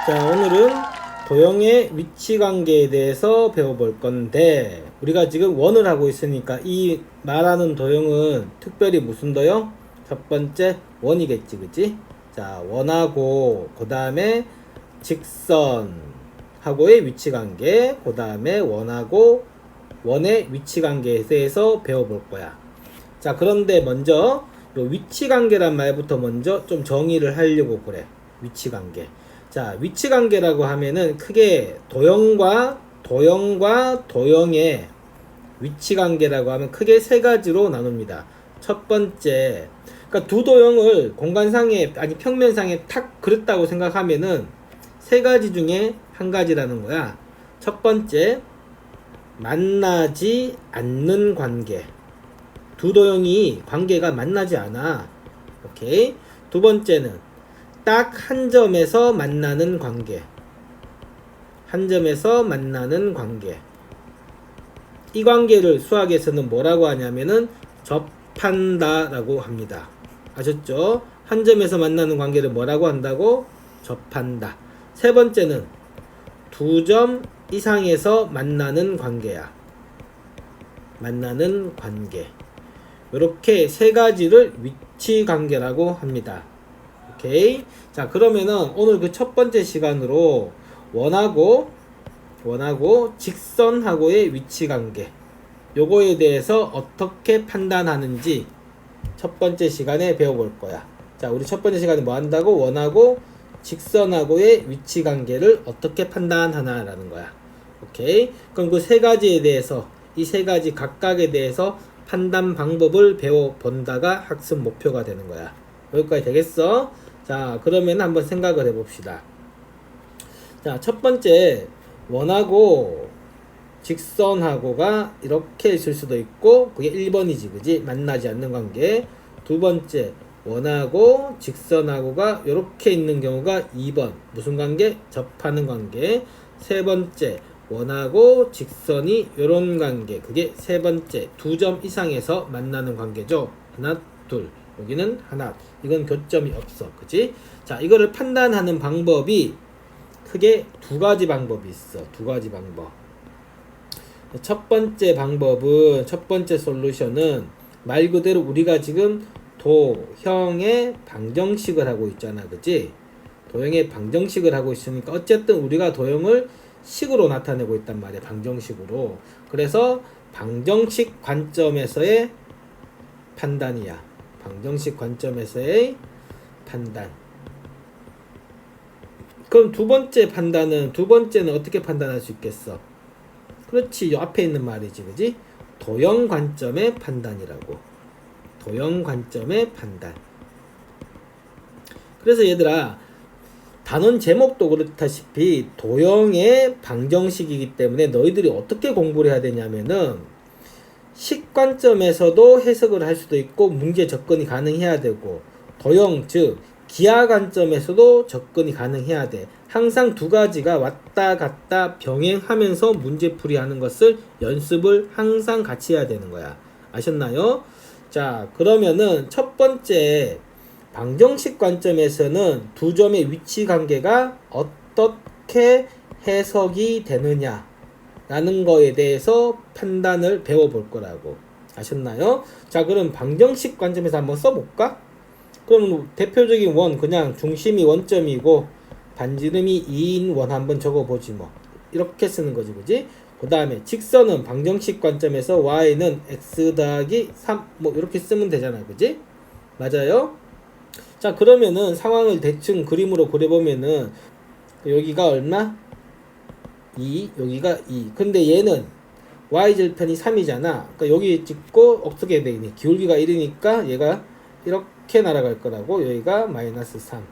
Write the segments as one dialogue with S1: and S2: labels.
S1: 자, 오늘은 도형의 위치 관계에 대해서 배워볼 건데, 우리가 지금 원을 하고 있으니까 이 말하는 도형은 특별히 무슨 도형? 첫 번째 원이겠지, 그치? 자, 원하고 그 다음에 직선하고의 위치 관계, 그 다음에 원하고 원의 위치 관계에 대해서 배워볼 거야. 자, 그런데 먼저 요 위치 관계란 말부터 먼저 좀 정의를 하려고 그래. 위치 관계. 자, 위치 관계라고 하면은 크게 도형과 도형의 위치 관계라고 하면 크게 세 가지로 나눕니다. 첫 번째, 그러니까 두 도형을 공간상에 아니 평면상에 탁 그렸다고 생각하면은 세 가지 중에 한 가지라는 거야. 첫 번째, 만나지 않는 관계. 두 도형이 관계가 만나지 않아. 오케이. 두 번째는 딱 한 점에서 만나는 관계. 한 점에서 만나는 관계. 이 관계를 수학에서는 뭐라고 하냐면은 접한다 라고 합니다. 아셨죠? 한 점에서 만나는 관계를 뭐라고 한다고? 접한다. 세 번째는 두 점 이상에서 만나는 관계야. 만나는 관계. 이렇게 세 가지를 위치 관계라고 합니다. 오케이. 자, 그러면은 오늘 그 첫 번째 시간으로 원하고 직선하고의 위치 관계, 요거에 대해서 어떻게 판단하는지 첫 번째 시간에 배워볼 거야. 자, 우리 첫 번째 시간에 뭐 한다고? 원하고 직선하고의 위치 관계를 어떻게 판단하나라는 거야. 오케이. 그럼 그 세 가지에 대해서, 이 세 가지 각각에 대해서 판단 방법을 배워본다가 학습 목표가 되는 거야. 여기까지 되겠어? 자, 그러면 한번 생각을 해봅시다. 자, 첫 번째, 원하고 직선하고가 이렇게 있을 수도 있고, 그게 1번이지, 그지? 만나지 않는 관계. 두 번째, 원하고 직선하고가 이렇게 있는 경우가 2번. 무슨 관계? 접하는 관계. 세 번째, 원하고 직선이 이런 관계. 그게 세 번째, 두 점 이상에서 만나는 관계죠. 하나, 둘. 여기는 하나. 이건 교점이 없어. 그치? 자, 이거를 판단하는 방법이 크게 두 가지 방법이 있어. 두 가지 방법. 첫 번째 방법은, 첫 번째 솔루션은 말 그대로 우리가 지금 도형의 방정식을 하고 있잖아. 그치? 도형의 방정식을 하고 있으니까 어쨌든 우리가 도형을 식으로 나타내고 있단 말이야. 방정식으로. 그래서 방정식 관점에서의 판단이야. 방정식 관점에서의 판단. 그럼 두 번째 판단은, 두 번째는 어떻게 판단할 수 있겠어? 그렇지. 요 앞에 있는 말이지. 그지? 도형 관점의 판단이라고. 도형 관점의 판단. 그래서 얘들아, 단원 제목도 그렇다시피 도형의 방정식이기 때문에 너희들이 어떻게 공부를 해야 되냐면은 식 관점에서도 해석을 할 수도 있고 문제 접근이 가능해야 되고, 도형 즉 기하 관점에서도 접근이 가능해야 돼. 항상 두 가지가 왔다 갔다 병행하면서 문제풀이 하는 것을 연습을 항상 같이 해야 되는 거야. 아셨나요? 자, 그러면은 첫 번째 방정식 관점에서는 두 점의 위치 관계가 어떻게 해석이 되느냐 라는 거에 대해서 판단을 배워볼 거라고. 아셨나요? 자, 그럼 방정식 관점에서 한번 써볼까? 그럼 대표적인 원, 그냥 중심이 원점이고 반지름이 2인 원 한번 적어보지 뭐. 이렇게 쓰는 거지, 그지? 그 다음에 직선은 방정식 관점에서 y는 x 더하기 3 뭐 이렇게 쓰면 되잖아, 그지? 맞아요? 자, 그러면은 상황을 대충 그림으로 그려보면은 여기가 얼마? 2, 여기가 2. 근데 얘는 y절편이 3이잖아. 그러니까 여기 찍고 어떻게 되니? 기울기가 1이니까 얘가 이렇게 날아갈 거라고. 여기가 마이너스 3.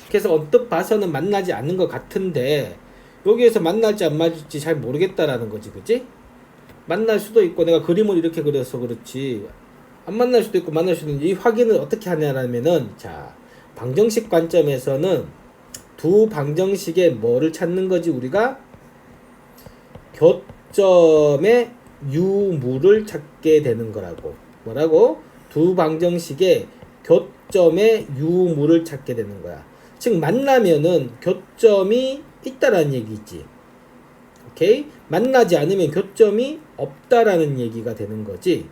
S1: 그래서 언뜻 봐서는 만나지 않는 것 같은데 여기에서 만날지 안 맞을지 잘 모르겠다라는 거지, 그치? 만날 수도 있고 내가 그림을 이렇게 그려서 그렇지 안 만날 수도 있고 만날 수도 있는데 이 확인을 어떻게 하냐라면은, 자, 방정식 관점에서는 두 방정식의 뭐를 찾는 거지? 우리가 교점의 유무를 찾게 되는 거라고. 뭐라고? 두 방정식의 교점의 유무를 찾게 되는 거야. 즉 만나면은 교점이 있다라는 얘기지. 오케이? 만나지 않으면 교점이 없다라는 얘기가 되는 거지.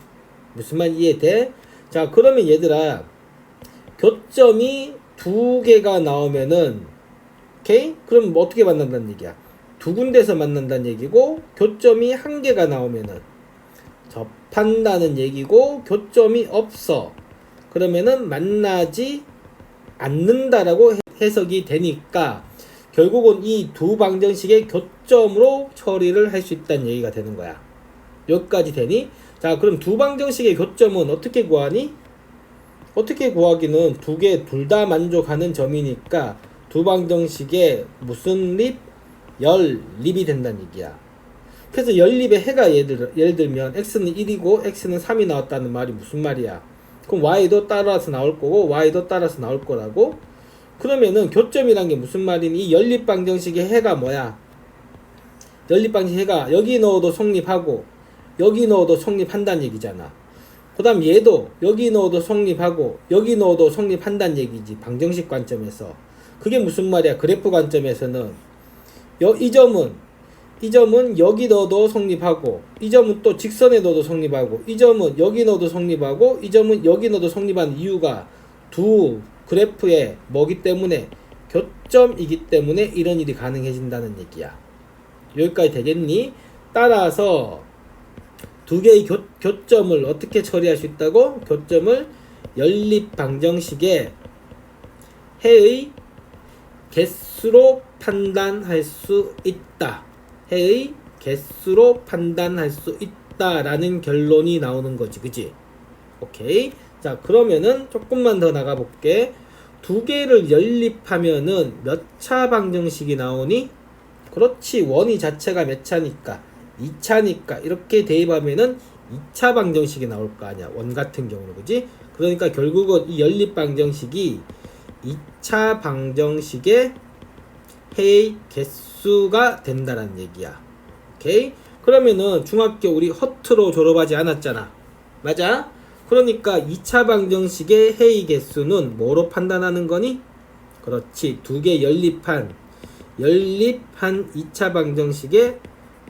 S1: 무슨 말 이해돼? 자, 그러면 얘들아, 교점이 두 개가 나오면은, 오케이? 그럼 뭐 어떻게 만난다는 얘기야? 두 군데서 만난다는 얘기고, 교점이 한 개가 나오면은 접한다는 얘기고, 교점이 없어. 그러면은 만나지 않는다라고 해석이 되니까, 결국은 이 두 방정식의 교점으로 처리를 할 수 있다는 얘기가 되는 거야. 여기까지 되니? 자, 그럼 두 방정식의 교점은 어떻게 구하니? 어떻게 구하기는 두 개 둘 다 만족하는 점이니까 두 방정식의 무슨 립? 연립이 된다는 얘기야. 그래서 연립의 해가 예를 들면 x는 1이고 x는 3이 나왔다는 말이 무슨 말이야? 그럼 y도 따라서 나올 거고 y도 따라서 나올 거라고? 그러면은 교점이란 게 무슨 말이니? 이 연립방정식의 해가 뭐야? 연립방정식 해가 여기 넣어도 성립하고 여기 넣어도 성립한다는 얘기잖아. 그 다음 얘도 여기 넣어도 성립하고 여기 넣어도 성립한다는 얘기지. 방정식 관점에서. 그게 무슨 말이야? 그래프 관점에서는 이 점은 여기 넣어도 성립하고 이 점은 또 직선에 넣어도 성립하고 이 점은 여기 넣어도 성립하고 이 점은 여기 넣어도 성립하는 이유가 두 그래프의 뭐기 때문에 교점이기 때문에 이런 일이 가능해진다는 얘기야. 여기까지 되겠니? 따라서 두 개의 교점을 어떻게 처리할 수 있다고? 교점을 연립방정식의 해의 개수로 판단할 수 있다. 해의 개수로 판단할 수 있다라는 결론이 나오는 거지. 그지? 오케이. 자, 그러면은 조금만 더 나가볼게. 두 개를 연립하면은 몇 차 방정식이 나오니? 그렇지. 원이 자체가 몇 차니까? 2차니까. 이렇게 대입하면은 2차 방정식이 나올 거 아니야. 원 같은 경우는. 그지? 그러니까 결국은 이 연립 방정식이 2차 방정식의 해의 개수가 된다는 얘기야. 오케이? 그러면은 중학교 우리 허투루 졸업하지 않았잖아. 맞아? 그러니까 2차 방정식의 해의 개수는 뭐로 판단하는 거니? 그렇지. 두 개 연립한 2차 방정식의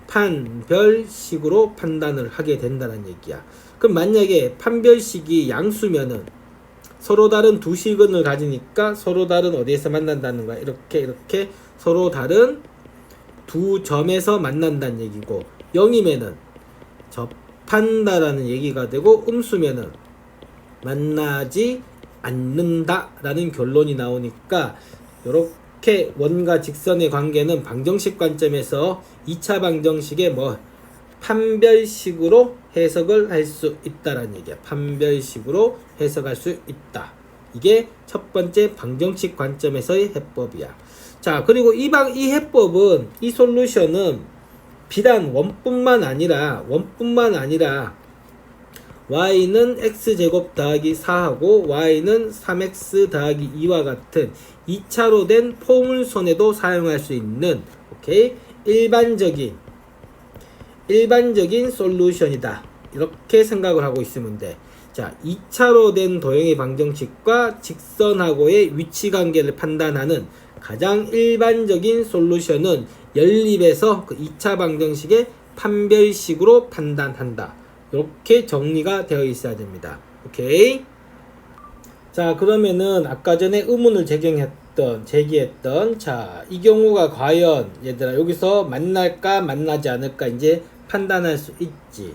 S1: 판별식으로 판단을 하게 된다는 얘기야. 그럼 만약에 판별식이 양수면은 서로 다른 두 식은을 가지니까 서로 다른 어디에서 만난다는 거야. 이렇게 서로 다른 두 점에서 만난다는 얘기고, 0이면은 접한다라는 얘기가 되고, 음수면은 만나지 않는다라는 결론이 나오니까 이렇게 원과 직선의 관계는 방정식 관점에서 2차 방정식의 판별식으로 해석을 할 수 있다라는 얘기야. 판별식으로 해석할 수 있다. 이게 첫 번째 방정식 관점에서의 해법이야. 자, 그리고 이 해법은, 이 솔루션은 비단 원뿐만 아니라 y는 x제곱 더하기 4하고 y는 3x 더하기 2와 같은 2차로 된 포물선에도 사용할 수 있는, 오케이, 일반적인 솔루션이다. 이렇게 생각을 하고 있으면 돼. 자, 2차로 된 도형의 방정식과 직선하고의 위치관계를 판단하는 가장 일반적인 솔루션은 연립에서 그 2차 방정식의 판별식으로 판단한다. 이렇게 정리가 되어 있어야 됩니다. 오케이? 자, 그러면은 아까 전에 의문을 제기했던 자, 이 경우가 과연 얘들아 여기서 만날까 만나지 않을까 이제 판단할 수 있지.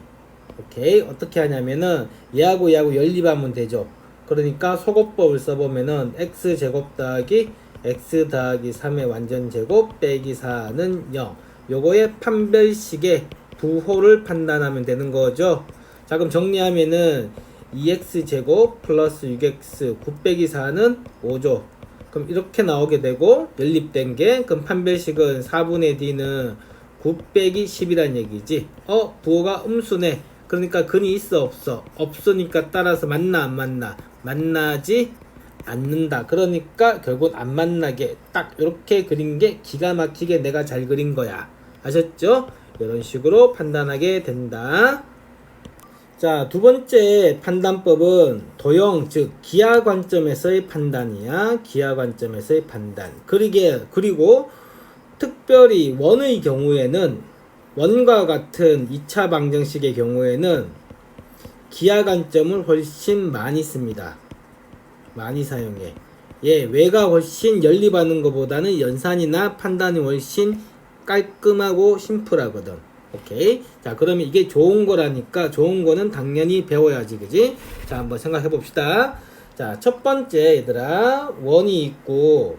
S1: 오케이? 어떻게 하냐면은 얘하고 연립하면 되죠. 그러니까 소거법을 써보면은 x제곱 더하기 x 더하기 3의 완전제곱 빼기 4는 0. 요거의 판별식의 부호를 판단하면 되는 거죠. 자, 그럼 정리하면은 2x제곱 플러스 6x 9 빼기 4는 5죠. 그럼 이렇게 나오게 되고, 연립된 게, 그럼 판별식은 4분의 d는 9 빼기 10이란 얘기지. 부호가 음수네. 그러니까 근이 있어 없어? 없으니까 따라서 만나 안 만나? 만나지 않는다. 그러니까 결국 안 만나게 딱 이렇게 그린 게 기가 막히게 내가 잘 그린 거야. 아셨죠? 이런 식으로 판단하게 된다. 자, 두 번째 판단법은 도형, 즉 기하 관점에서의 판단이야. 기하 관점에서의 판단. 그리고 특별히 원의 경우에는, 원과 같은 2차 방정식의 경우에는 기하 관점을 훨씬 많이 씁니다. 많이 사용해. 예, 외가 훨씬 연립하는 것보다는 연산이나 판단이 훨씬 깔끔하고 심플하거든. 오케이. 자, 그러면 이게 좋은 거라니까, 좋은 거는 당연히 배워야지, 그지? 자, 한번 생각해 봅시다. 자, 첫 번째, 얘들아, 원이 있고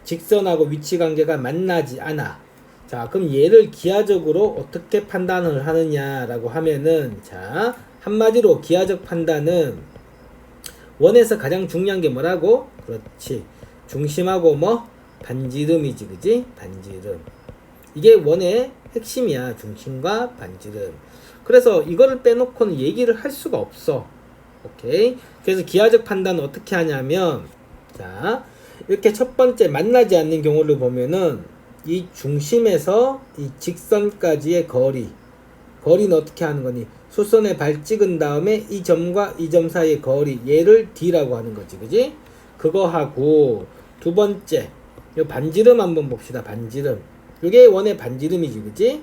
S1: 직선하고 위치 관계가 만나지 않아. 자, 그럼 얘를 기하적으로 어떻게 판단을 하느냐라고 하면은, 자, 한마디로 기하적 판단은 원에서 가장 중요한 게 뭐라고? 그렇지. 중심하고 뭐? 반지름이지, 그지? 반지름. 이게 원의 핵심이야. 중심과 반지름. 그래서 이거를 빼놓고는 얘기를 할 수가 없어. 오케이. 그래서 기하적 판단은 어떻게 하냐면, 자, 이렇게 첫 번째 만나지 않는 경우를 보면은 이 중심에서 이 직선까지의 거리는 어떻게 하는 거니? 수선에 발 찍은 다음에 이 점과 이 점 사이의 거리, 얘를 D라고 하는 거지, 그지? 그거 하고, 두 번째, 요 반지름 한번 봅시다. 반지름. 이게 원의 반지름이지, 그지?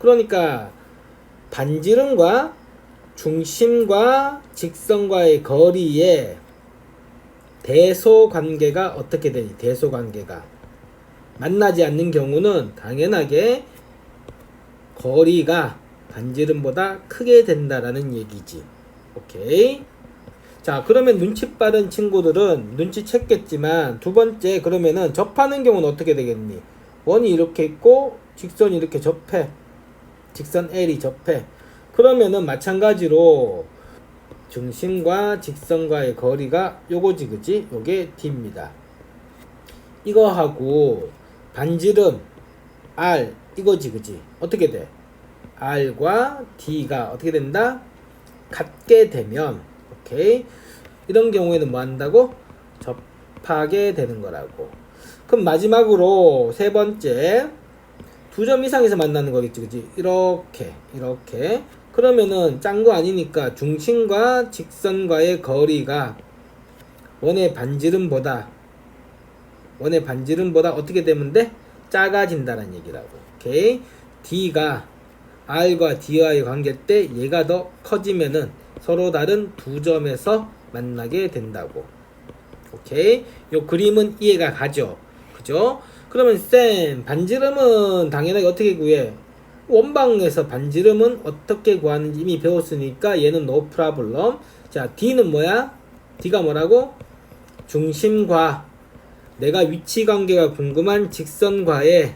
S1: 그러니까 반지름과 중심과 직선과의 거리의 대소 관계가 어떻게 되니? 대소 관계가 만나지 않는 경우는 당연하게 거리가 반지름보다 크게 된다라는 얘기지. 오케이. 자, 그러면 눈치 빠른 친구들은 눈치챘겠지만, 두 번째, 그러면은 접하는 경우는 어떻게 되겠니? 원이 이렇게 있고 직선이 이렇게 접해. 직선 L이 접해. 그러면은 마찬가지로 중심과 직선과의 거리가 요거지, 그지? 요게 D입니다. 이거 하고 반지름 R 이거지, 그지? 어떻게 돼? R과 D가 어떻게 된다? 같게 되면, 오케이, 이런 경우에는 뭐 한다고? 접하게 되는 거라고. 그럼 마지막으로 세 번째, 두 점 이상에서 만나는 거겠지, 그지? 이렇게 그러면은 짠 거 아니니까 중심과 직선과의 거리가 원의 반지름보다 어떻게 되면 돼? 작아진다는 얘기라고. 오케이. D가 R과 D와의 관계 때 얘가 더 커지면은 서로 다른 두 점에서 만나게 된다고. 오케이. 요 그림은 이해가 가죠? 그죠? 그러면 쌤, 반지름은 당연하게 어떻게 구해? 원방에서 반지름은 어떻게 구하는지 이미 배웠으니까 얘는 no problem. 자, D는 뭐야? D가 뭐라고? 중심과 내가 위치 관계가 궁금한 직선과의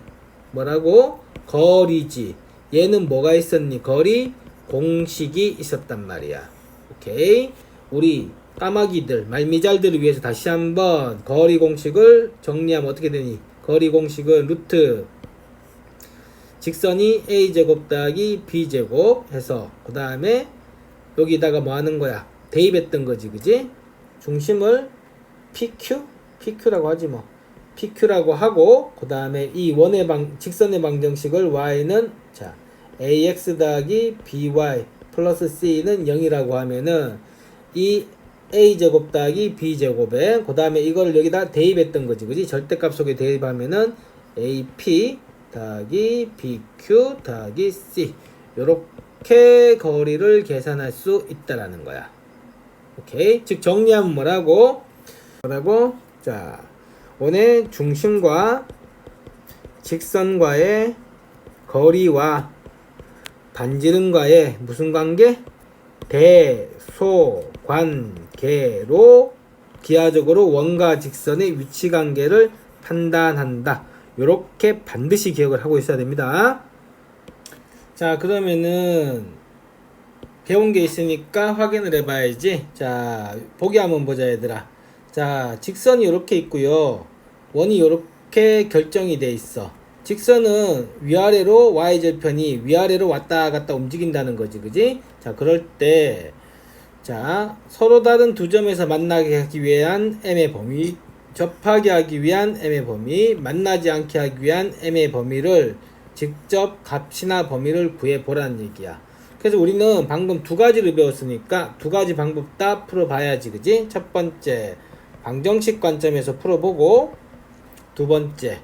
S1: 뭐라고? 거리지. 얘는 뭐가 있었니? 거리 공식이 있었단 말이야. 오케이. 우리 까마귀들, 말미잘들을 위해서 다시 한번 거리 공식을 정리하면 어떻게 되니? 거리 공식은 루트 직선이 a제곱 더하기 b제곱 해서 그 다음에 여기다가 뭐 하는 거야? 대입했던 거지, 그지? 중심을 PQ라고 하지 뭐. PQ라고 하고 그 다음에 이 직선의 방정식을 y는 자 ax 더하기 by 플러스 c는 0이라고 하면은 이 a제곱 더하기 b제곱에 그 다음에 이걸 여기다 대입했던 거지, 그지? 절대값 속에 대입하면은 ap 더하기 bq 더하기 c 요렇게 거리를 계산할 수 있다라는 거야. 오케이. 즉 정리하면 뭐라고? 자, 원의 중심과 직선과의 거리와 반지름과의 무슨 관계? 대소 관계로 기하적으로 원과 직선의 위치 관계를 판단한다. 요렇게 반드시 기억을 하고 있어야 됩니다. 자, 그러면은 배운 게 있으니까 확인을 해봐야지. 자, 보기 한번 보자, 얘들아. 자, 직선이 이렇게 있고요. 원이 이렇게 결정이 돼 있어. 직선은 위아래로 y절편이 위아래로 왔다 갔다 움직인다는 거지, 그지? 자, 그럴 때 자, 서로 다른 두 점에서 만나게 하기 위한 m의 범위, 접하게 하기 위한 m의 범위, 만나지 않게 하기 위한 m의 범위를 직접 값이나 범위를 구해 보라는 얘기야. 그래서 우리는 방금 두 가지를 배웠으니까 두 가지 방법 다 풀어봐야지, 그지? 첫 번째 방정식 관점에서 풀어보고, 두 번째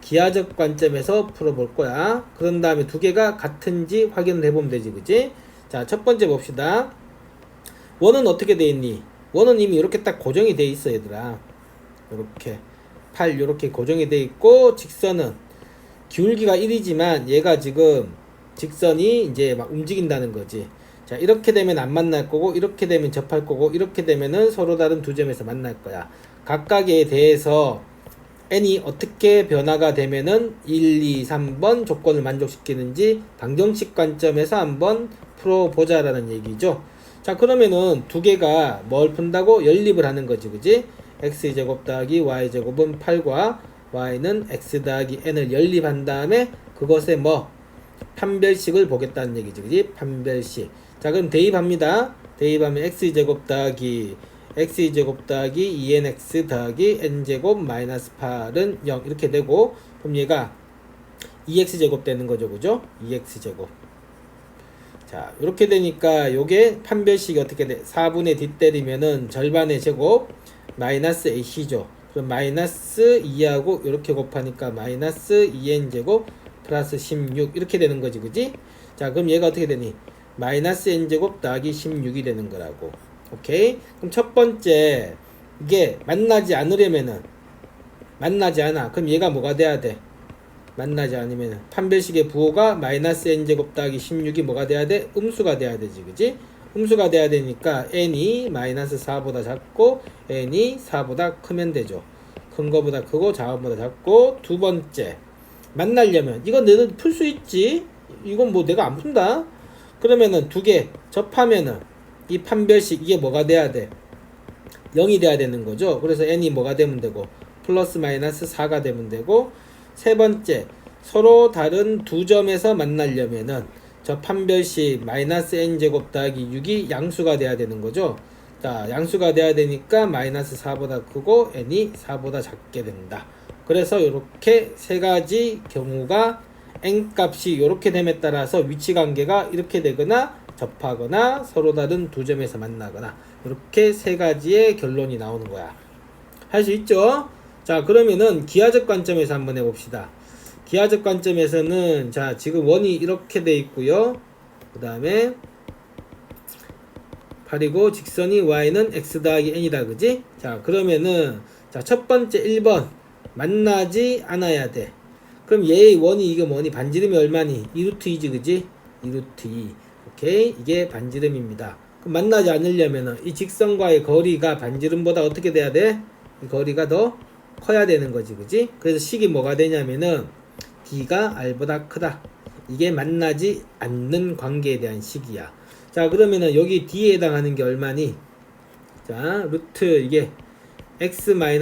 S1: 기하적 관점에서 풀어볼 거야. 그런 다음에 두 개가 같은지 확인을 해보면 되지, 그지? 자, 첫 번째 봅시다. 원은 어떻게 돼 있니? 원은 이미 이렇게 딱 고정이 돼 있어, 얘들아. 이렇게 팔 이렇게 고정이 돼 있고, 직선은 기울기가 1이지만 얘가 지금 직선이 이제 막 움직인다는 거지. 자, 이렇게 되면 안 만날 거고, 이렇게 되면 접할 거고, 이렇게 되면은 서로 다른 두 점에서 만날 거야. 각각에 대해서 n이 어떻게 변화가 되면은 1, 2, 3번 조건을 만족시키는지 방정식 관점에서 한번 풀어보자라는 얘기죠. 자, 그러면은 두 개가 뭘 푼다고? 연립을 하는 거지, 그지? x제곱 더하기 y제곱은 8과 y는 x 더하기 n을 연립한 다음에 그것에 뭐 판별식을 보겠다는 얘기지, 그지? 판별식. 자, 그럼 대입합니다. 대입하면 x제곱 더하기 2nx 더하기 n제곱 마이너스 8은 0 이렇게 되고, 그럼 얘가 2x제곱 되는 거죠, 그죠? 2x제곱. 자, 이렇게 되니까 요게 판별식이 어떻게 돼? 4분의 d 때리면은 절반의 제곱 마이너스 ac죠. 그럼 마이너스 2하고 이렇게 곱하니까 마이너스 2n제곱 플러스 16 이렇게 되는 거지, 그지? 자, 그럼 얘가 어떻게 되니? 마이너스 n제곱 더하기 16이 되는 거라고. 오케이? 그럼 첫 번째, 이게 만나지 않으려면은, 만나지 않아. 그럼 얘가 뭐가 돼야 돼? 만나지 않으면은 판별식의 부호가 마이너스 n제곱 더하기 16이 뭐가 돼야 돼? 음수가 돼야 되지, 그지? 음수가 돼야 되니까 n이 마이너스 4보다 작고 n이 4보다 크면 되죠. 큰 거보다 크고 작은 거보다 작고. 두 번째, 만나려면 이건 너는 풀 수 있지? 이건 뭐 내가 안 푼다? 그러면은 두 개 접하면은 이 판별식 이게 뭐가 돼야 돼? 0이 돼야 되는 거죠. 그래서 n이 뭐가 되면 되고 플러스 마이너스 4가 되면 되고. 세 번째, 서로 다른 두 점에서 만나려면은 저 판별식 마이너스 n제곱 더하기 6이 양수가 돼야 되는 거죠. 자, 양수가 돼야 되니까 마이너스 4보다 크고 n이 4보다 작게 된다. 그래서 이렇게 세 가지 경우가 n 값이 이렇게 됨에 따라서 위치 관계가 이렇게 되거나 접하거나 서로 다른 두 점에서 만나거나, 이렇게 세 가지의 결론이 나오는 거야. 할 수 있죠? 자, 그러면은 기하적 관점에서 한번 해봅시다. 기하적 관점에서는 자, 지금 원이 이렇게 돼 있고요. 그 다음에 8이고 직선이 y는 x 더하기 n이다, 그지? 자, 그러면은 자, 첫 번째 1번 만나지 않아야 돼. 그럼 얘의 원이 이게 뭐니? 반지름이 얼마니? 2루트 2지, 그지? 2루트 2. 오케이, 이게 반지름입니다. 그럼 만나지 않으려면은 이 직선과의 거리가 반지름보다 어떻게 돼야 돼? 이 거리가 더 커야 되는 거지, 그지? 그래서 식이 뭐가 되냐면은 d가 r보다 크다. 이게 만나지 않는 관계에 대한 식이야. 자, 그러면은 여기 d에 해당하는 게 얼마니? 자, 루트 이게 x-y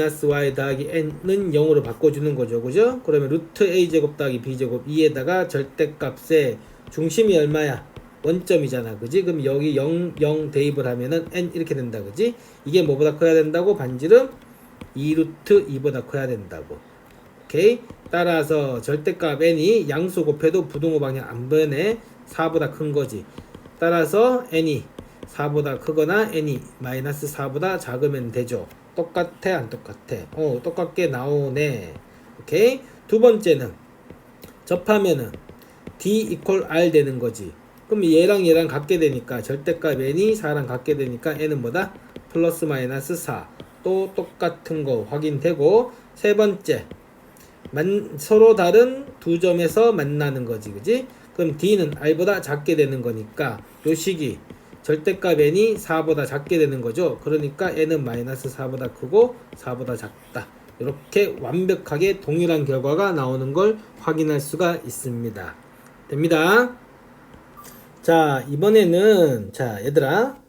S1: 더하기 n은 0으로 바꿔주는 거죠, 그죠? 그러면 루트 a제곱 더하기 b제곱 2에다가 절대값의 중심이 얼마야? 원점이잖아, 그지? 그럼 여기 0, 0 대입을 하면은 n 이렇게 된다, 그지? 이게 뭐보다 커야 된다고? 반지름 2루트 2보다 커야 된다고. 오케이? 따라서 절대값 n이 양수 곱해도 부등호 방향 안 변해. 4보다 큰 거지. 따라서 n이 4보다 크거나 n이 마이너스 4보다 작으면 되죠. 똑같아, 안 똑같아? 똑같게 나오네. 오케이? 두 번째는 접하면은 d 이퀄 r 되는 거지. 그럼 얘랑 같게 되니까 절대값 n이 4랑 같게 되니까 n은 뭐다? 플러스 마이너스 4. 또 똑같은 거 확인되고. 세 번째, 서로 다른 두 점에서 만나는 거지, 그지? 그럼 d는 r보다 작게 되는 거니까 요 식이 절대값 n이 4보다 작게 되는 거죠. 그러니까 n은 마이너스 4보다 크고 4보다 작다. 이렇게 완벽하게 동일한 결과가 나오는 걸 확인할 수가 있습니다. 됩니다. 자, 이번에는 자, 얘들아,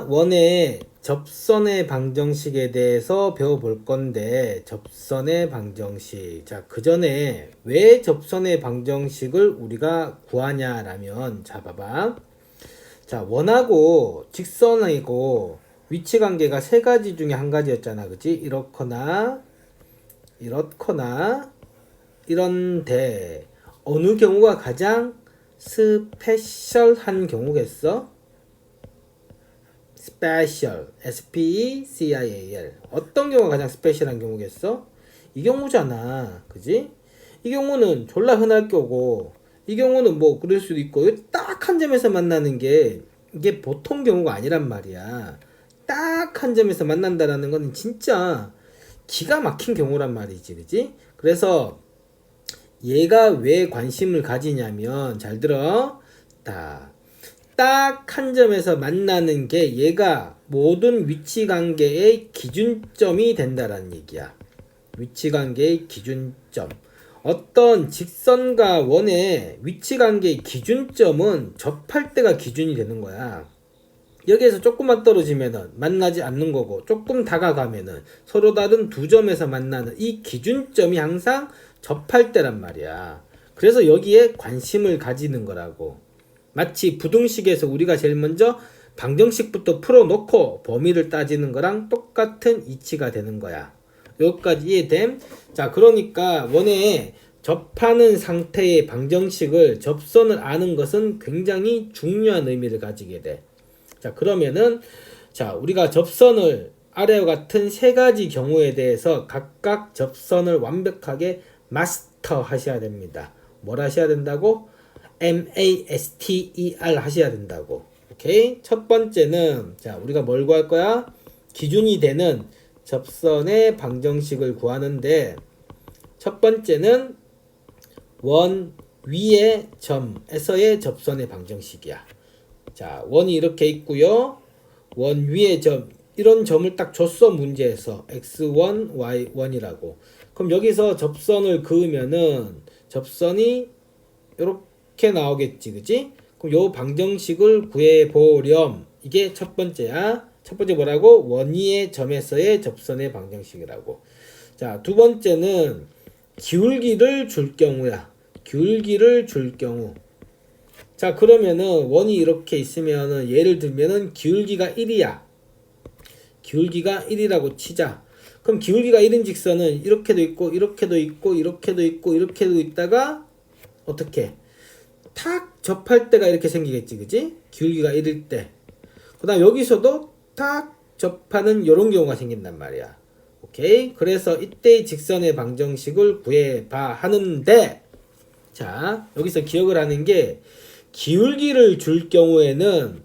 S1: 원의 접선의 방정식에 대해서 배워볼 건데, 접선의 방정식. 자, 그 전에 왜 접선의 방정식을 우리가 구하냐라면, 자, 봐봐. 자, 원하고 직선이고 위치 관계가 세 가지 중에 한 가지였잖아, 그치? 이렇거나 이렇거나 이런데 어느 경우가 가장 스페셜한 경우겠어? 스페셜, S-P-E-C-I-A-L. 어떤 경우가 가장 스페셜한 경우겠어? 이 경우잖아, 그지? 이 경우는 졸라 흔할 거고, 이 경우는 뭐 그럴 수도 있고, 딱 한 점에서 만나는 게 이게 보통 경우가 아니란 말이야. 딱 한 점에서 만난다라는 건 진짜 기가 막힌 경우란 말이지, 그지? 그래서 얘가 왜 관심을 가지냐면, 잘 들어. 딱 한 점에서 만나는 게 얘가 모든 위치 관계의 기준점이 된다라는 얘기야. 위치 관계의 기준점. 어떤 직선과 원의 위치 관계의 기준점은 접할 때가 기준이 되는 거야. 여기에서 조금만 떨어지면은 만나지 않는 거고, 조금 다가가면은 서로 다른 두 점에서 만나는 이 기준점이 항상 접할 때란 말이야. 그래서 여기에 관심을 가지는 거라고. 마치 부등식에서 우리가 제일 먼저 방정식부터 풀어놓고 범위를 따지는 거랑 똑같은 이치가 되는 거야. 여기까지 이해됨? 자, 그러니까 원에 접하는 상태의 방정식을 접선을 아는 것은 굉장히 중요한 의미를 가지게 돼. 자, 그러면은 자, 우리가 접선을 아래와 같은 세 가지 경우에 대해서 각각 접선을 완벽하게 마스터 하셔야 됩니다. 뭘 하셔야 된다고? MASTER 하셔야 된다고. 오케이? 첫 번째는 자, 우리가 뭘 구할 거야? 기준이 되는 접선의 방정식을 구하는데, 첫 번째는 원 위의 점에서의 접선의 방정식이야. 자, 원이 이렇게 있고요. 원 위의 점, 이런 점을 딱 줬어, 문제에서. x1, y1이라고. 그럼 여기서 접선을 그으면은 접선이 이렇게 나오겠지, 그지? 그럼 요 방정식을 구해보렴. 이게 첫 번째야. 첫 번째 뭐라고? 원위의 점에서의 접선의 방정식이라고. 자, 두 번째는 기울기를 줄 경우야. 기울기를 줄 경우. 자, 그러면은 원이 이렇게 있으면은 예를 들면은 기울기가 1이야. 기울기가 1이라고 치자. 그럼 기울기가 1인 직선은 이렇게도 있고 이렇게도 있고 이렇게도 있고 이렇게도 있다가 어떻게? 탁 접할 때가 이렇게 생기겠지, 그지? 기울기가 1일 때. 그 다음 여기서도 탁 접하는 이런 경우가 생긴단 말이야. 오케이? 그래서 이때의 직선의 방정식을 구해봐 하는데, 자, 여기서 기억을 하는 게 기울기를 줄 경우에는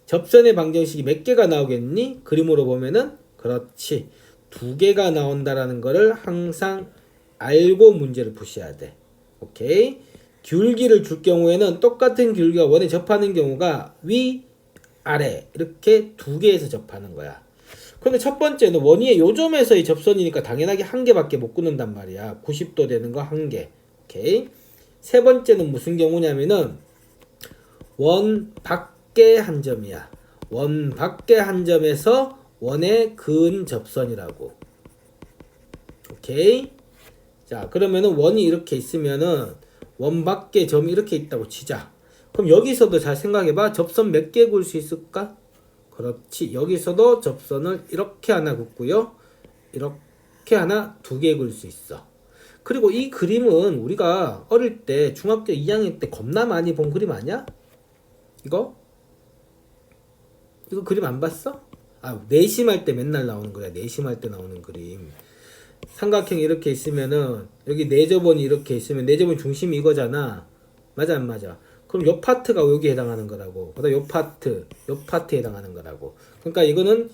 S1: 접선의 방정식이 몇 개가 나오겠니? 그림으로 보면은 그렇지. 2개가 나온다라는 거를 항상 알고 문제를 푸셔야 돼. 오케이? 기울기를 줄 경우에는 똑같은 기울기가 원에 접하는 경우가 위, 아래 이렇게 2개에서 접하는 거야. 그런데 첫 번째는 원위의 요점에서의 접선이니까 당연하게 1개밖에 못 끊는단 말이야. 90도 되는 거 1개. 오케이? 세 번째는 무슨 경우냐면은 원 밖에 한 점이야. 원 밖에 한 점에서 원에 그은 접선이라고. 오케이? 자, 그러면은 원이 이렇게 있으면은 원 밖에 점이 이렇게 있다고 치자. 그럼 여기서도 잘 생각해봐. 접선 몇 개 그을 수 있을까? 그렇지. 여기서도 접선을 이렇게 하나 긋고요. 이렇게 하나 2개 그을 수 있어. 그리고 이 그림은 우리가 어릴 때 중학교 2학년 때 겁나 많이 본 그림 아니야? 이거 그림 안 봤어? 아, 내심할 때 맨날 나오는 거야. 내심할 때 나오는 그림. 삼각형이 이렇게 있으면은 여기 내접원이 이렇게 있으면 내접원 중심이 이거잖아. 맞아 안 맞아? 그럼 요 파트가 여기에 해당하는 거라고. 그다음 요 파트에 해당하는 거라고. 그러니까 이거는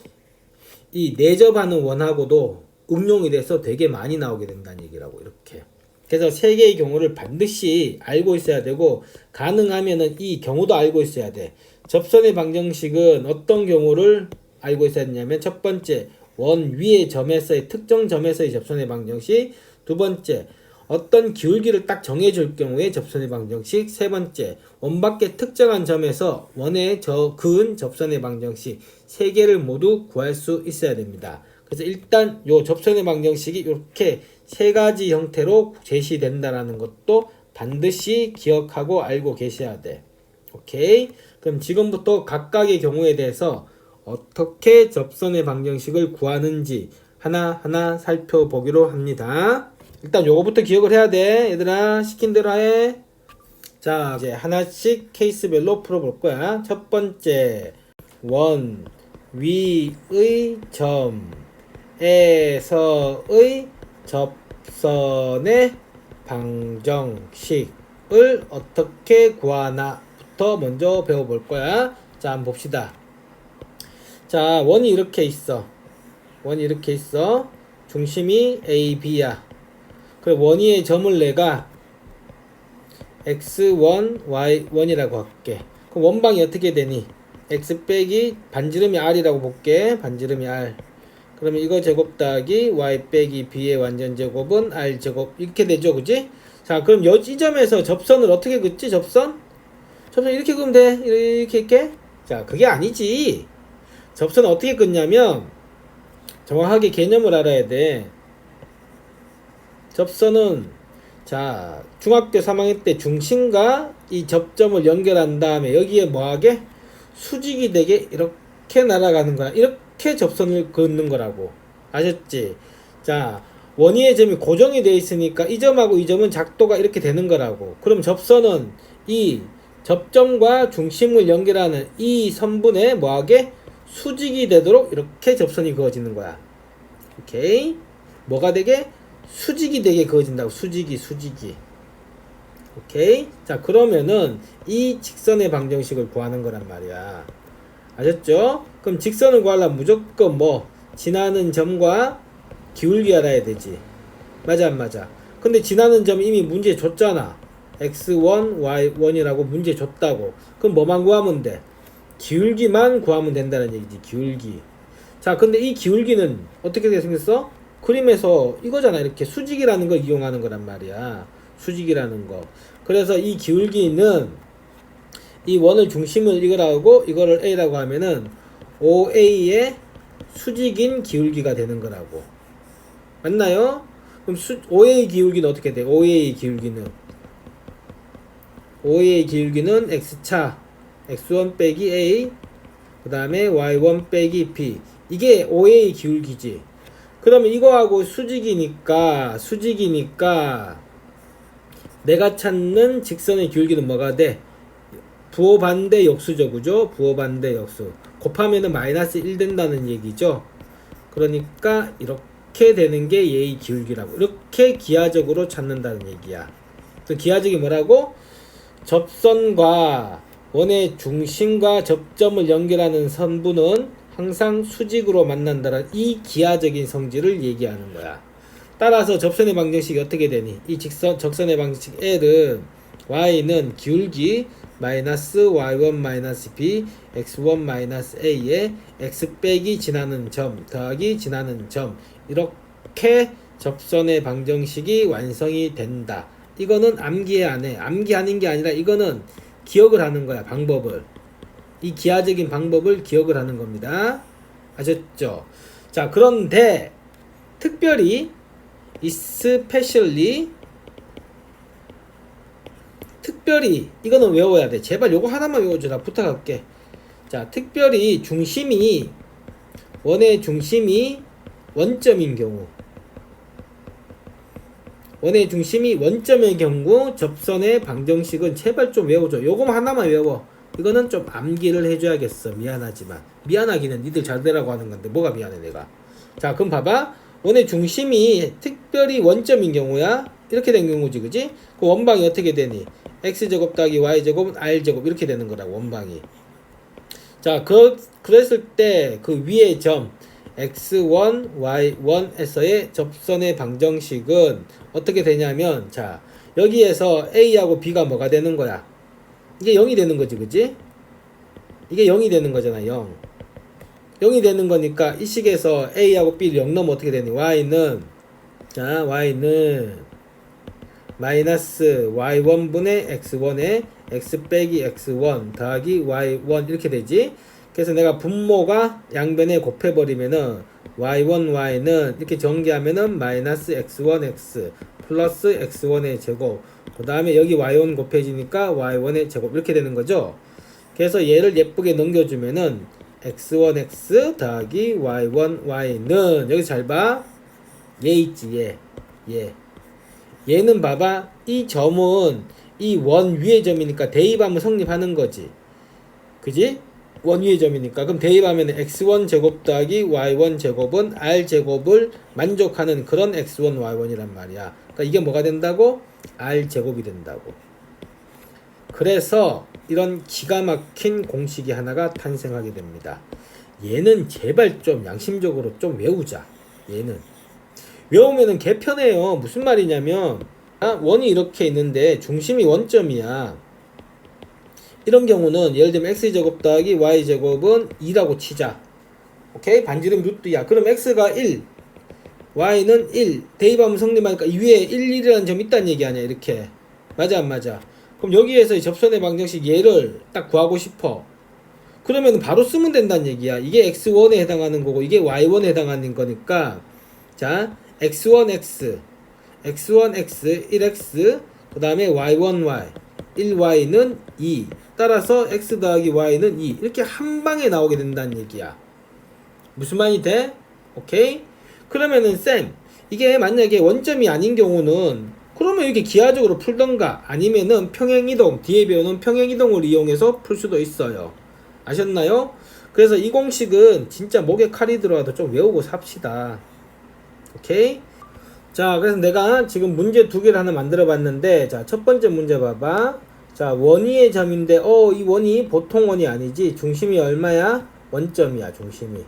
S1: 이 내접하는 원하고도 응용이 돼서 되게 많이 나오게 된다는 얘기라고. 이렇게. 그래서 세 개의 경우를 반드시 알고 있어야 되고, 가능하면은 이 경우도 알고 있어야 돼. 접선의 방정식은 어떤 경우를 알고 있어야 되냐면, 첫 번째 원 위의 점에서의 특정 점에서의 접선의 방정식, 두 번째 어떤 기울기를 딱 정해줄 경우에 접선의 방정식, 세 번째 원 밖의 특정한 점에서 원에 그은 접선의 방정식, 세 개를 모두 구할 수 있어야 됩니다. 그래서 일단 요 접선의 방정식이 이렇게 세 가지 형태로 제시된다라는 것도 반드시 기억하고 알고 계셔야 돼. 오케이? 그럼 지금부터 각각의 경우에 대해서 어떻게 접선의 방정식을 구하는지 하나하나 살펴보기로 합니다. 일단 요거부터 기억을 해야 돼. 얘들아, 시킨 대로 해. 자, 이제 하나씩 케이스별로 풀어볼 거야. 첫 번째, 원 위의 점에서의 접선의 방정식을 어떻게 구하나부터 먼저 배워볼 거야. 자, 한번 봅시다. 자, 원이 이렇게 있어. 중심이 A, B야. 그래, 원위의 점을 내가 x1, y1이라고 할게. 그럼 원방이 어떻게 되니? x 빼기 반지름이 r이라고 볼게. 반지름이 r. 그러면 이거 제곱 더하기 y 빼기 b의 완전 제곱은 r 제곱 이렇게 되죠, 그지? 자, 그럼 이 점에서 접선을 어떻게 긋지? 접선 이렇게 그으면 돼. 이렇게. 자, 그게 아니지. 접선을 어떻게 긋냐면 정확하게 개념을 알아야 돼. 접선은 자, 중학교 3학년 때 중심과 이 접점을 연결한 다음에 여기에 뭐하게? 수직이 되게 이렇게 날아가는 거야. 이렇게 접선을 긋는 거라고. 아셨지? 자, 원위의 점이 고정이 되어 있으니까 이 점하고 이 점은 작도가 이렇게 되는 거라고. 그럼 접선은 이 접점과 중심을 연결하는 이 선분에 뭐하게? 수직이 되도록 이렇게 접선이 그어지는 거야. 오케이? 뭐가 되게? 수직이 되게 그어진다고. 수직이. 오케이? 자, 그러면은 이 직선의 방정식을 구하는 거란 말이야. 아셨죠? 그럼 직선을 구하려면 무조건 뭐 지나는 점과 기울기 알아야 되지. 맞아 안 맞아? 근데 지나는 점 이미 문제 줬잖아. x1, y1이라고 문제 줬다고. 그럼 뭐만 구하면 돼? 기울기만 구하면 된다는 얘기지. 기울기. 자, 근데 이 기울기는 어떻게 생겼어? 그림에서 이거잖아. 이렇게 수직이라는 걸 이용하는 거란 말이야. 수직이라는 거. 그래서 이 기울기는 이 원을 중심을 이거라고 이거를 A라고 하면은 OA의 수직인 기울기가 되는 거라고. 맞나요? 그럼 OA 기울기는 어떻게 돼? OA 기울기는 X차 X1 빼기 A 그 다음에 Y1 빼기 B. 이게 OA 기울기지. 그러면 이거하고 수직이니까 내가 찾는 직선의 기울기는 뭐가 돼? 부호반대 역수죠, 그죠? 부호반대 역수. 곱하면은 마이너스 1 된다는 얘기죠. 그러니까 이렇게 되는 게 얘의 기울기라고. 이렇게 기하적으로 찾는다는 얘기야. 그 기하적이 뭐라고? 접선과 원의 중심과 접점을 연결하는 선분은 항상 수직으로 만난다는 이 기하적인 성질을 얘기하는 거야. 따라서 접선의 방정식이 어떻게 되니? 이 적선의 방정식 L은 y는 기울기 마이너스 y1 마이너스 b x1 마이너스 a에 x 빼기 지나는 점 더하기 지나는 점 이렇게 접선의 방정식이 완성이 된다. 이거는 암기해 안 해. 암기하는 게 아니라 이거는 기억을 하는 거야. 방법을. 이 기하적인 방법을 기억을 하는 겁니다. 아셨죠? 자, 그런데 특별히 especially 이거는 외워야 돼. 제발 요거 하나만 외워주라. 부탁할게. 자, 특별히 원의 중심이 원점인 경우 접선의 방정식은 제발 좀 외워줘. 요거만 하나만 외워. 이거는 좀 암기를 해줘야겠어. 미안하지만. 미안하기는 니들 잘 되라고 하는 건데 뭐가 미안해 내가. 자, 그럼 봐봐. 원의 중심이 특별히 원점인 경우야. 이렇게 된 경우지, 그지? 그 원방이 어떻게 되니? x제곱 더하기 y제곱은 r제곱 이렇게 되는 거라고. 원방이. 자, 그랬을 때 그 위의 점 x1, y1에서의 접선의 방정식은 어떻게 되냐면, 자, 여기에서 a하고 b가 뭐가 되는 거야? 이게 0이 되는 거지, 그지? 이게 0이 되는 거잖아. 0 0이 되는 거니까 이 식에서 a하고 b를 0 넣으면 어떻게 되니? y는 마이너스 y1분의 x1에 x 빼기 x1 더하기 y1 이렇게 되지. 그래서 내가 분모가 양변에 곱해버리면은 y1y는 이렇게 전개하면은 마이너스 x1x 플러스 x1의 제곱 그 다음에 여기 y1 곱해지니까 y1의 제곱 이렇게 되는 거죠. 그래서 얘를 예쁘게 넘겨주면은 x1x 더하기 y1y는 여기 잘 봐. 얘 있지, 얘. 얘는 봐봐. 이 점은 이 원 위의 점이니까 대입하면 성립하는 거지. 그지? 원 위의 점이니까. 그럼 대입하면 x1 제곱 더하기 y1 제곱은 r 제곱을 만족하는 그런 x1 y1이란 말이야. 그러니까 이게 뭐가 된다고? r 제곱이 된다고. 그래서 이런 기가 막힌 공식이 하나가 탄생하게 됩니다. 얘는 제발 좀 양심적으로 좀 외우자. 얘는 외우면은 개편해요. 무슨 말이냐면 원이 이렇게 있는데 중심이 원점이야. 이런 경우는 예를 들면 x제곱 더하기 y제곱은 2라고 치자. 오케이? 반지름 루트야. 그럼 x가 1, y는 1. 대입하면 성립하니까 이 위에 1, 1이라는 점이 있다는 얘기 아니야. 이렇게. 맞아 안 맞아? 그럼 여기에서 접선의 방정식 얘를 딱 구하고 싶어. 그러면 바로 쓰면 된다는 얘기야. 이게 x1에 해당하는 거고 이게 y1에 해당하는 거니까 자 x1x x1x 1x 그 다음에 y1y 1y는 2 따라서 x 더하기 y는 2 이렇게 한 방에 나오게 된다는 얘기야. 무슨 말이 돼? 오케이? 그러면은 쌤 이게 만약에 원점이 아닌 경우는 그러면 이렇게 기하적으로 풀던가 아니면은 평행이동 뒤에 배우는 평행이동을 이용해서 풀 수도 있어요. 아셨나요? 그래서 이 공식은 진짜 목에 칼이 들어와도 좀 외우고 삽시다. 오케이? 자, 그래서 내가 지금 문제 두 개를 하나 만들어 봤는데, 자, 첫 번째 문제 봐봐. 자, 원위의 점인데, 이 원이 보통 원이 아니지. 중심이 얼마야? 원점이야, 중심이.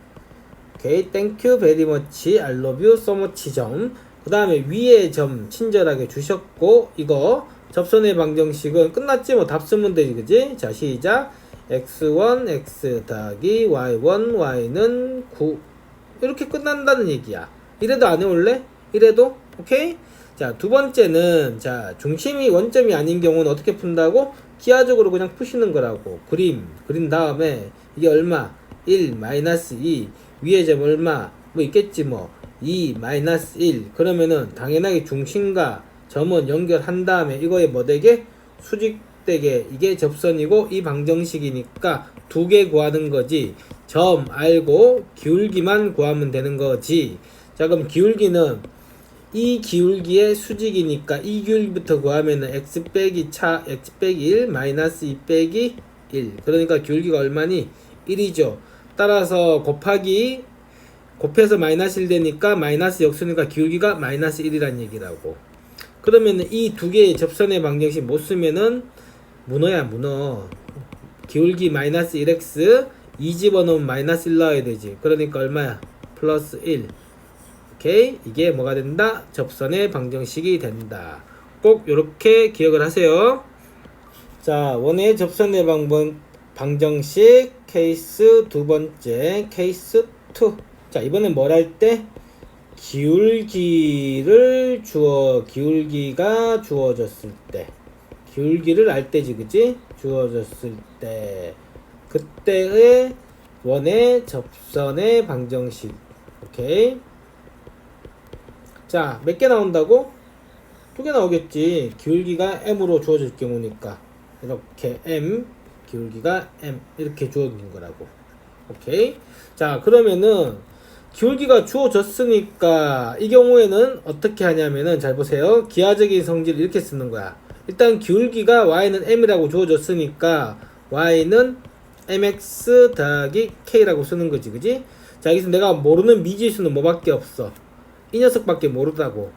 S1: 오케이, thank you very much. I love you so much 점. 그 다음에 위의 점 친절하게 주셨고, 이거 접선의 방정식은 끝났지? 뭐 답 쓰면 되지, 그지? 자, 시작. x1, x 더하기 y1, y는 9. 이렇게 끝난다는 얘기야. 이래도 안 해올래? 이래도? 오케이? 자, 두 번째는, 자, 중심이 원점이 아닌 경우는 어떻게 푼다고? 기하적으로 그냥 푸시는 거라고. 그린 다음에, 이게 얼마? 1, 마이너스 2. 위의 점 얼마? 뭐 있겠지, 뭐. 2, 마이너스 1. 그러면은, 당연하게 중심과 점은 연결한 다음에, 이거에 뭐 되게? 수직되게, 이게 접선이고, 이 방정식이니까, 두 개 구하는 거지. 점 알고, 기울기만 구하면 되는 거지. 자, 그럼 기울기는 이 기울기의 수직이니까 이 기울기부터 구하면은 x 빼기 1 마이너스 2 빼기 1. 그러니까 기울기가 얼마니? 1이죠. 따라서 곱해서 마이너스 1 되니까 마이너스 역수니까 기울기가 마이너스 1이란 얘기라고. 그러면은 이 두 개의 접선의 방정식 못 쓰면은 문어야, 문어. 기울기 마이너스 1x 2 집어넣으면 마이너스 1 나와야 되지. 그러니까 얼마야? 플러스 1. 오케이? 이게 뭐가 된다? 접선의 방정식이 된다. 꼭 요렇게 기억을 하세요. 자, 원의 접선의 방정식 케이스 두 번째 케이스 2. 자, 이번엔 뭘 할 때? 기울기가 주어졌을 때. 기울기를 알 때지, 그지? 주어졌을 때. 그때의 원의 접선의 방정식. 오케이? 자, 몇 개 나온다고? 두 개 나오겠지. 기울기가 m으로 주어질 경우니까. 이렇게 m, 기울기가 m. 이렇게 주어진 거라고. 오케이? 자, 그러면은, 기울기가 주어졌으니까, 이 경우에는 어떻게 하냐면은, 잘 보세요. 기하적인 성질을 이렇게 쓰는 거야. 일단, 기울기가 y는 m이라고 주어졌으니까, y는 mx 더하기 k라고 쓰는 거지, 그지? 자, 여기서 내가 모르는 미지수는 뭐밖에 없어? 이 녀석밖에 모르다고.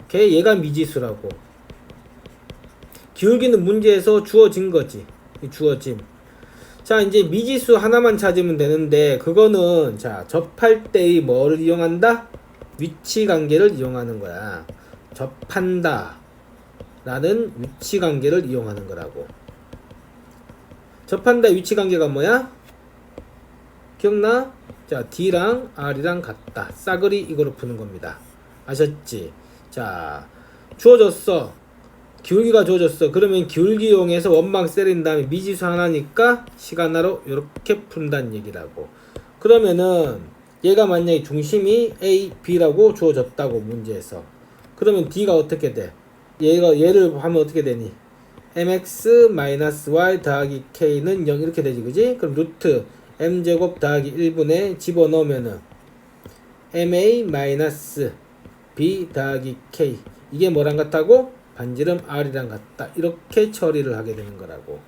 S1: 오케이? 얘가 미지수라고. 기울기는 문제에서 주어진 거지. 주어짐. 자, 이제 미지수 하나만 찾으면 되는데, 그거는, 자, 접할 때의 뭐를 이용한다? 위치 관계를 이용하는 거야. 접한다. 라는 위치 관계를 이용하는 거라고. 접한다 위치 관계가 뭐야? 기억나? 자, D랑 R이랑 같다. 싸그리 이거로 푸는 겁니다. 아셨지? 자, 주어졌어. 기울기가 주어졌어. 그러면 기울기 이용해서 원망 때린 다음에 미지수 하나니까 시간화로 이렇게 푼다는 얘기라고. 그러면은 얘가 만약에 중심이 A, B라고 주어졌다고 문제에서. 그러면 D가 어떻게 돼? 얘를 하면 어떻게 되니? mx-y 더하기 k는 0 이렇게 되지, 그지? 그럼 루트 m제곱 더하기 1분에 집어넣으면은 ma-b 더하기 k 이게 뭐랑 같다고? 반지름 r이랑 같다. 이렇게 처리를 하게 되는 거라고.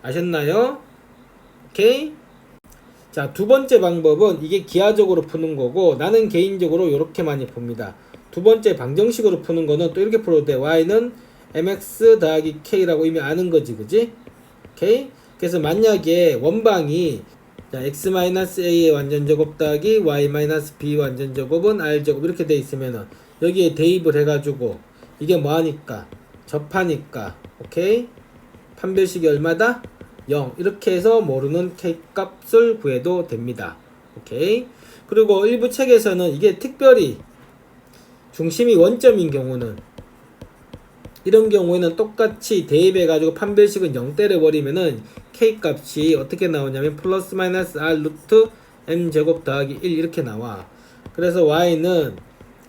S1: 아셨나요? 오케이? 자, 두 번째 방법은 이게 기하적으로 푸는 거고, 나는 개인적으로 이렇게 많이 봅니다. 두 번째 방정식으로 푸는 거는 또 이렇게 풀어도 돼. y는 mx 더하기 k라고 이미 아는 거지, 그지? 오케이? 그래서 만약에 원방이 자, x-a의 완전제곱 더하기 y-b 완전제곱은 r제곱 이렇게 돼 있으면은 여기에 대입을 해가지고 이게 뭐하니까 접하니까 오케이? 판별식이 얼마다? 0 이렇게 해서 모르는 k 값을 구해도 됩니다. 오케이? 그리고 일부 책에서는 이게 특별히 중심이 원점인 경우는 이런 경우에는 똑같이 대입해 가지고 판별식은 0 때려버리면은 k 값이 어떻게 나오냐면 플러스 마이너스 r 루트 m 제곱 더하기 1 이렇게 나와. 그래서 y는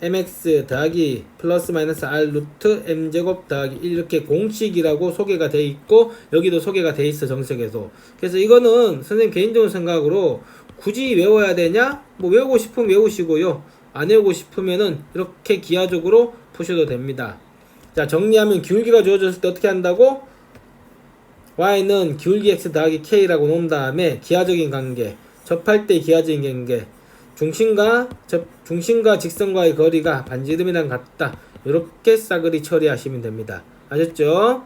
S1: mx 더하기 플러스 마이너스 r 루트 m 제곱 더하기 1 이렇게 공식이라고 소개가 돼 있고 여기도 소개가 돼 있어 정석에서. 그래서 이거는 선생님 개인적인 생각으로 굳이 외워야 되냐? 뭐 외우고 싶으면 외우시고요. 안 외우고 싶으면은 이렇게 기하적으로 푸셔도 됩니다. 자, 정리하면 기울기가 주어졌을 때 어떻게 한다고? y는 기울기 x 더하기 k라고 놓은 다음에 기하적인 관계, 접할 때 기하적인 관계, 중심과 직선과의 거리가 반지름이랑 같다. 이렇게 싸그리 처리하시면 됩니다. 아셨죠?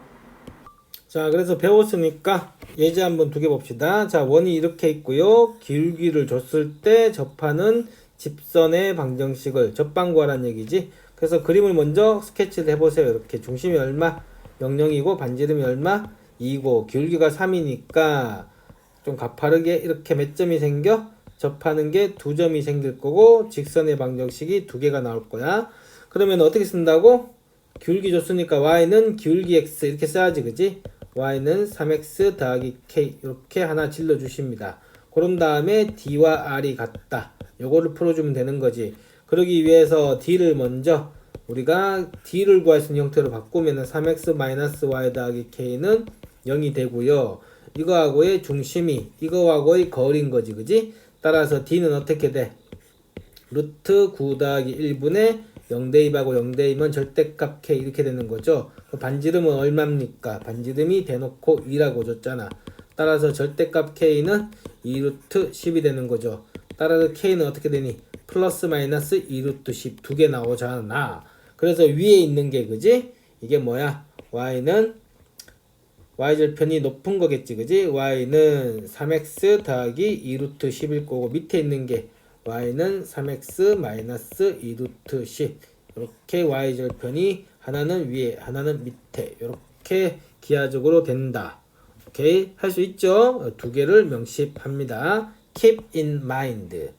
S1: 자, 그래서 배웠으니까 예제 한번 두 개 봅시다. 자, 원이 이렇게 있고요. 기울기를 줬을 때 접하는 집선의 방정식을 접방구하라는 얘기지. 그래서 그림을 먼저 스케치를 해보세요. 이렇게 중심이 얼마? 00이고 반지름이 얼마? 2고 기울기가 3이니까 좀 가파르게 이렇게 몇 점이 생겨? 접하는 게 2점이 생길 거고 직선의 방정식이 2개가 나올 거야. 그러면 어떻게 쓴다고? 기울기 줬으니까 y는 기울기 x 이렇게 써야지, 그지? y는 3x 더하기 k 이렇게 하나 질러 주십니다. 그런 다음에 d와 r이 같다. 요거를 풀어주면 되는 거지. 그러기 위해서 d를 먼저 우리가 d를 구할 수 있는 형태로 바꾸면 3x-y 더하기 k는 0이 되고요. 이거하고의 중심이 이거하고의 거리인 거지, 그지? 따라서 d는 어떻게 돼? 루트 9 더하기 1분의 0 대입하고 0 대입은 절대값 k 이렇게 되는 거죠. 반지름은 얼마입니까? 반지름이 대놓고 2라고 줬잖아. 따라서 절대값 k는 2루트 10이 되는 거죠. 따라서 k는 어떻게 되니? 플러스 마이너스 2루트 10 두 개 나오잖아. 그래서 위에 있는 게 그지? 이게 뭐야? y는 y절편이 높은 거겠지, 그지? y는 3x 더하기 2루트 10일 거고 밑에 있는 게 y는 3x 마이너스 2루트 10 이렇게 y절편이 하나는 위에 하나는 밑에 이렇게 기하적으로 된다. 오케이? 할 수 있죠? 두 개를 명시합니다. keep in mind.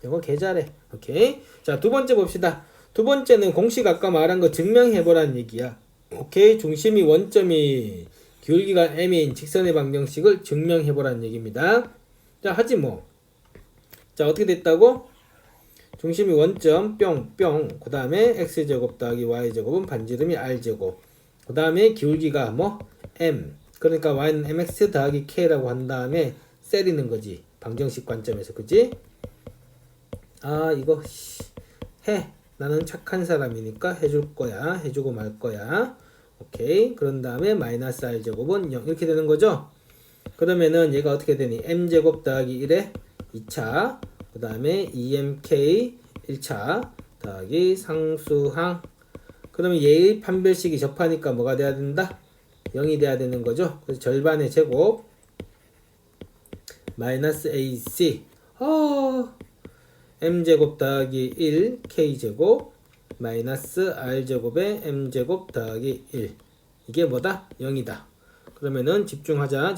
S1: 이거 개 잘해. 오케이? 자, 두 번째 봅시다. 두 번째는 공식 아까 말한 거 증명해보라는 얘기야. 오케이? 중심이 원점이 기울기가 m인 직선의 방정식을 증명해보라는 얘기입니다. 자, 하지 뭐. 자, 어떻게 됐다고? 중심이 원점 뿅뿅 그 다음에 x제곱 더하기 y제곱은 반지름이 r제곱 그 다음에 기울기가 뭐? m 그러니까 y는 mx 더하기 k라고 한 다음에 셀이는 거지. 방정식 관점에서. 그지? 아, 이거 해. 나는 착한 사람이니까 해줄 거야. 해주고 말 거야. 오케이. 그런 다음에 마이너스 r제곱은 0 이렇게 되는 거죠. 그러면은 얘가 어떻게 되니? m제곱 더하기 1에 2차 그 다음에 2mk 1차 더하기 상수항. 그러면 얘의 판별식이 접하니까 뭐가 돼야 된다? 0이 돼야 되는 거죠. 그래서 절반의 제곱 마이너스 ac m제곱 더하기 1 k제곱 마이너스 r제곱에 m제곱 더하기 1 이게 뭐다? 0이다. 그러면은 집중하자.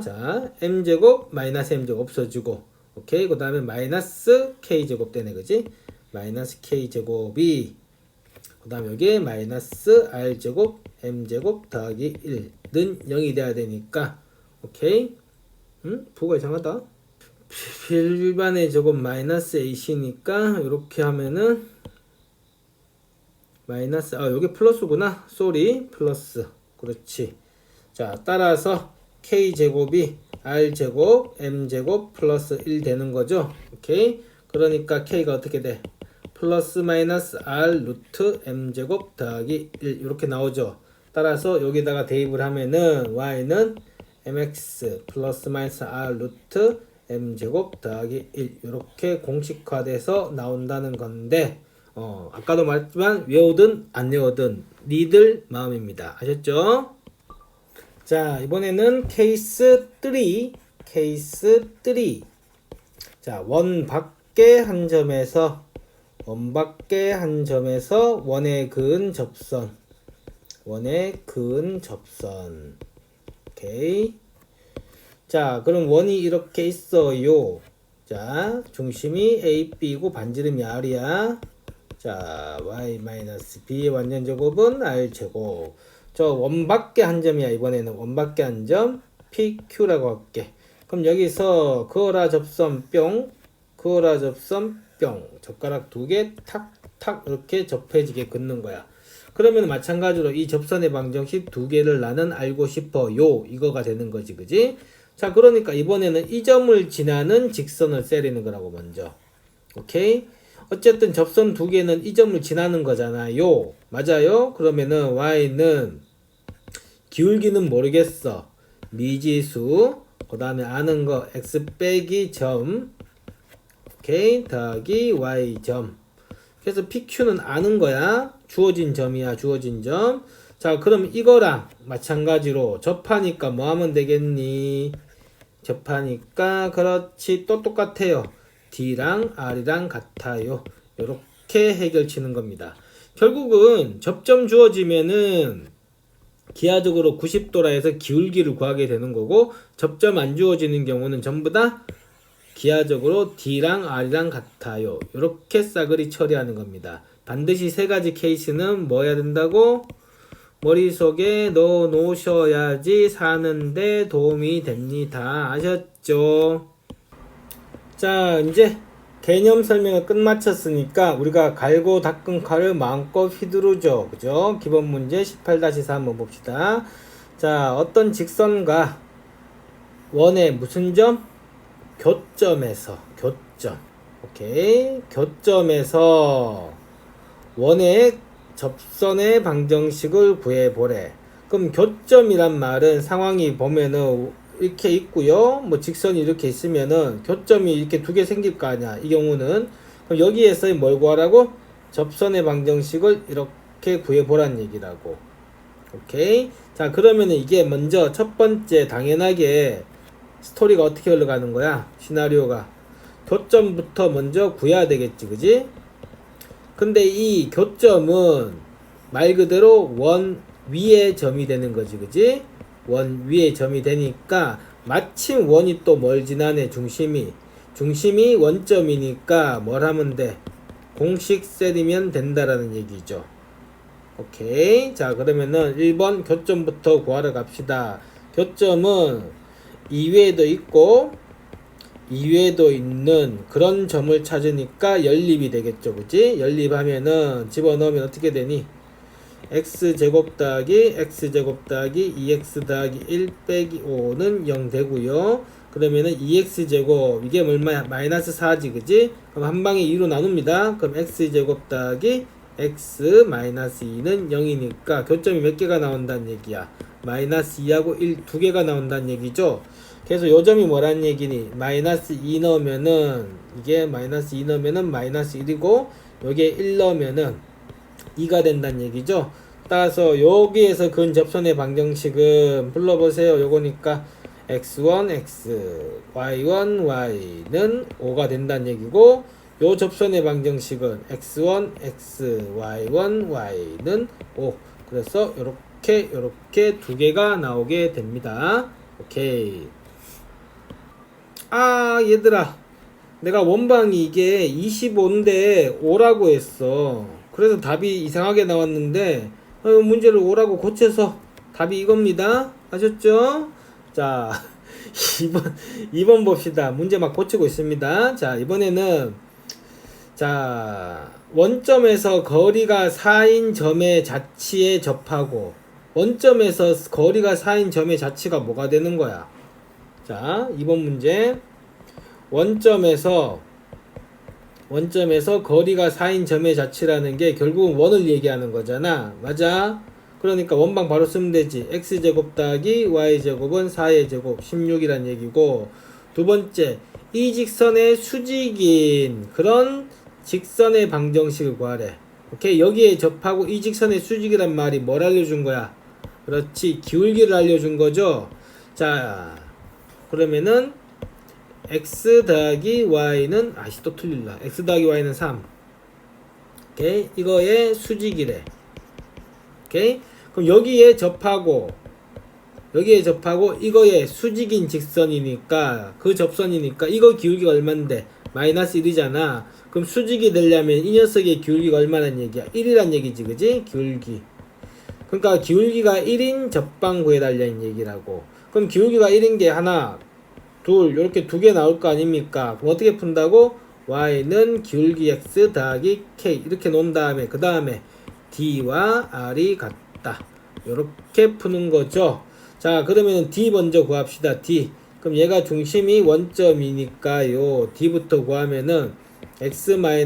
S1: 자, m제곱 마이너스 m제곱 없어지고 오케이. 그 다음에 마이너스 k제곱 되네, 그지? 마이너스 k제곱이 그 다음에 여기에 마이너스 r제곱 m제곱 더하기 1는 0이 돼야 되니까 오케이. 부가 이상하다. 일반의 제곱 마이너스 ac니까 이렇게 하면은 마이너스 여기 플러스구나. 쏘리 플러스. 그렇지. 자, 따라서 k제곱이 r제곱 m제곱 플러스 1 되는 거죠. 오케이. 그러니까 k가 어떻게 돼? 플러스 마이너스 r 루트 m제곱 더하기 1 이렇게 나오죠. 따라서 여기다가 대입을 하면은 y는 mx 플러스 마이너스 r 루트 m제곱 더하기 1 이렇게 공식화돼서 나온다는 건데 아까도 말했지만 외우든 안 외우든 니들 마음입니다. 아셨죠? 자, 이번에는 케이스 3. 자, 원 밖에 한 점에서 원의 그은 접선. 오케이. 자, 그럼 원이 이렇게 있어요. 자, 중심이 A, B고 반지름이 R이야. 자, y-b의 완전 제곱은 r제곱. 저 원밖에 한 점이야. 이번에는 원밖에 한 점 PQ라고 할게. 그럼 여기서 그어라 접선 뿅, 젓가락 두 개 탁탁 이렇게 접해지게 긋는 거야. 그러면 마찬가지로 이 접선의 방정식 두 개를 나는 알고 싶어요. 이거가 되는 거지, 그지? 자, 그러니까 이번에는 이 점을 지나는 직선을 세리는 거라고 먼저. 오케이? 어쨌든 접선 두 개는 이 점을 지나는 거잖아요. 맞아요? 그러면은 y는 기울기는 모르겠어. 미지수. 그 다음에 아는 거 x 빼기 점. 오케이? 더하기 y점. 그래서 PQ는 아는 거야. 주어진 점이야. 주어진 점. 자, 그럼 이거랑 마찬가지로 접하니까 뭐 하면 되겠니? 접하니까 그렇지. 또 똑같아요. D랑 R이랑 같아요. 이렇게 해결치는 겁니다. 결국은 접점 주어지면은 기하적으로 90도라 해서 기울기를 구하게 되는 거고, 접점 안 주어지는 경우는 전부 다 기하적으로 D랑 R이랑 같아요. 이렇게 싸그리 처리하는 겁니다. 반드시 세 가지 케이스는 뭐 해야 된다고? 머릿속에 넣어 놓으셔야지 사는데 도움이 됩니다. 아셨죠? 자, 이제 개념 설명을 끝마쳤으니까 우리가 갈고 닦은 칼을 마음껏 휘두르죠. 그죠? 기본 문제 18-4 한번 봅시다. 자, 어떤 직선과 원의 무슨 점? 교점에서. 오케이. 교점에서 원의 접선의 방정식을 구해보래. 그럼 교점이란 말은 상황이 보면은 이렇게 있고요. 뭐 직선이 이렇게 있으면은 교점이 이렇게 두 개 생길 거 아니야. 이 경우는 그럼 여기에서 뭘 구하라고? 접선의 방정식을 이렇게 구해보란 얘기라고. 오케이. 자, 그러면은 이게 먼저 첫 번째 당연하게 스토리가 어떻게 흘러가는 거야? 시나리오가 교점부터 먼저 구해야 되겠지, 그지? 근데 이 교점은 말 그대로 원 위의 점이 되는 거지, 그지? 원 위의 점이 되니까 마침 원이 또 뭘 지나네? 중심이 원점이니까 뭘 하면 돼? 공식 세리면 된다라는 얘기죠. 오케이. 자, 그러면은 1번 교점부터 구하러 갑시다. 교점은 이외에도 있고 이외에도 있는 그런 점을 찾으니까 연립이 되겠죠, 그치? 연립하면은 집어넣으면 어떻게 되니? x제곱 더하기 x제곱 더하기 2x 더하기 1 빼기 5는 0 되고요. 그러면은 2x제곱 이게 얼마야? 마이너스 4지, 그지? 그럼 한 방에 2로 나눕니다. 그럼 x제곱 더하기 x 마이너스 2는 0이니까 교점이 몇 개가 나온다는 얘기야? 마이너스 2하고 1 두 개가 나온다는 얘기죠. 그래서 요 점이 뭐란 얘기니? 마이너스 2 넣으면은 이게 마이너스 2 넣으면은 마이너스 1이고 여기에 1 넣으면은 2가 된다는 얘기죠. 따라서 여기에서 근 접선의 방정식은 불러보세요. 요거니까 x1 x, y1 y는 5가 된다는 얘기고, 요 접선의 방정식은 x1 x, y1 y는 5. 그래서 요렇게 두 개가 나오게 됩니다. 오케이. 아, 얘들아, 내가 원방이 이게 25인데 5라고 했어. 그래서 답이 이상하게 나왔는데 문제를 5라고 고쳐서 답이 이겁니다. 아셨죠? 자, 2번 봅시다. 문제 막 고치고 있습니다. 자, 이번에는 자, 원점에서 거리가 4인 점의 자치에 접하고, 원점에서 거리가 4인 점의 자치가 뭐가 되는 거야? 자, 2번 문제. 원점에서 원점에서 거리가 4인 점의 자치라는 게 결국은 원을 얘기하는 거잖아. 맞아? 그러니까 원방 바로 쓰면 되지. x제곱 더하기 y제곱은 4의 제곱 16이란 얘기고, 두 번째, 이 직선의 수직인 그런 직선의 방정식을 구하래. 오케이? 여기에 접하고 이 직선의 수직이란 말이 뭘 알려준 거야? 그렇지, 기울기를 알려준 거죠. 자, 그러면은 x 더하기 y는 아씨 또 틀릴라. x 더하기 y는 3. 오케이? 이거의 수직이래. 오케이? 그럼 여기에 접하고 이거의 수직인 직선이니까, 그 접선이니까 이거 기울기가 얼만데? 마이너스 1이잖아. 그럼 수직이 되려면 이 녀석의 기울기가 얼마란 얘기야? 1이란 얘기지, 그지? 기울기. 그러니까 기울기가 1인 접방 구해달라는 얘기라고. 그럼 기울기가 1인 게 하나, 둘, 이렇게 두 개 나올 거 아닙니까? 그럼 어떻게 푼다고? y는 기울기 x 더하기 k 이렇게 놓은 다음에 그 다음에 d와 r이 같다. 이렇게 푸는 거죠. 자, 그러면 d 먼저 구합시다. d. 그럼 얘가 중심이 원점이니까요. d부터 구하면은 x-y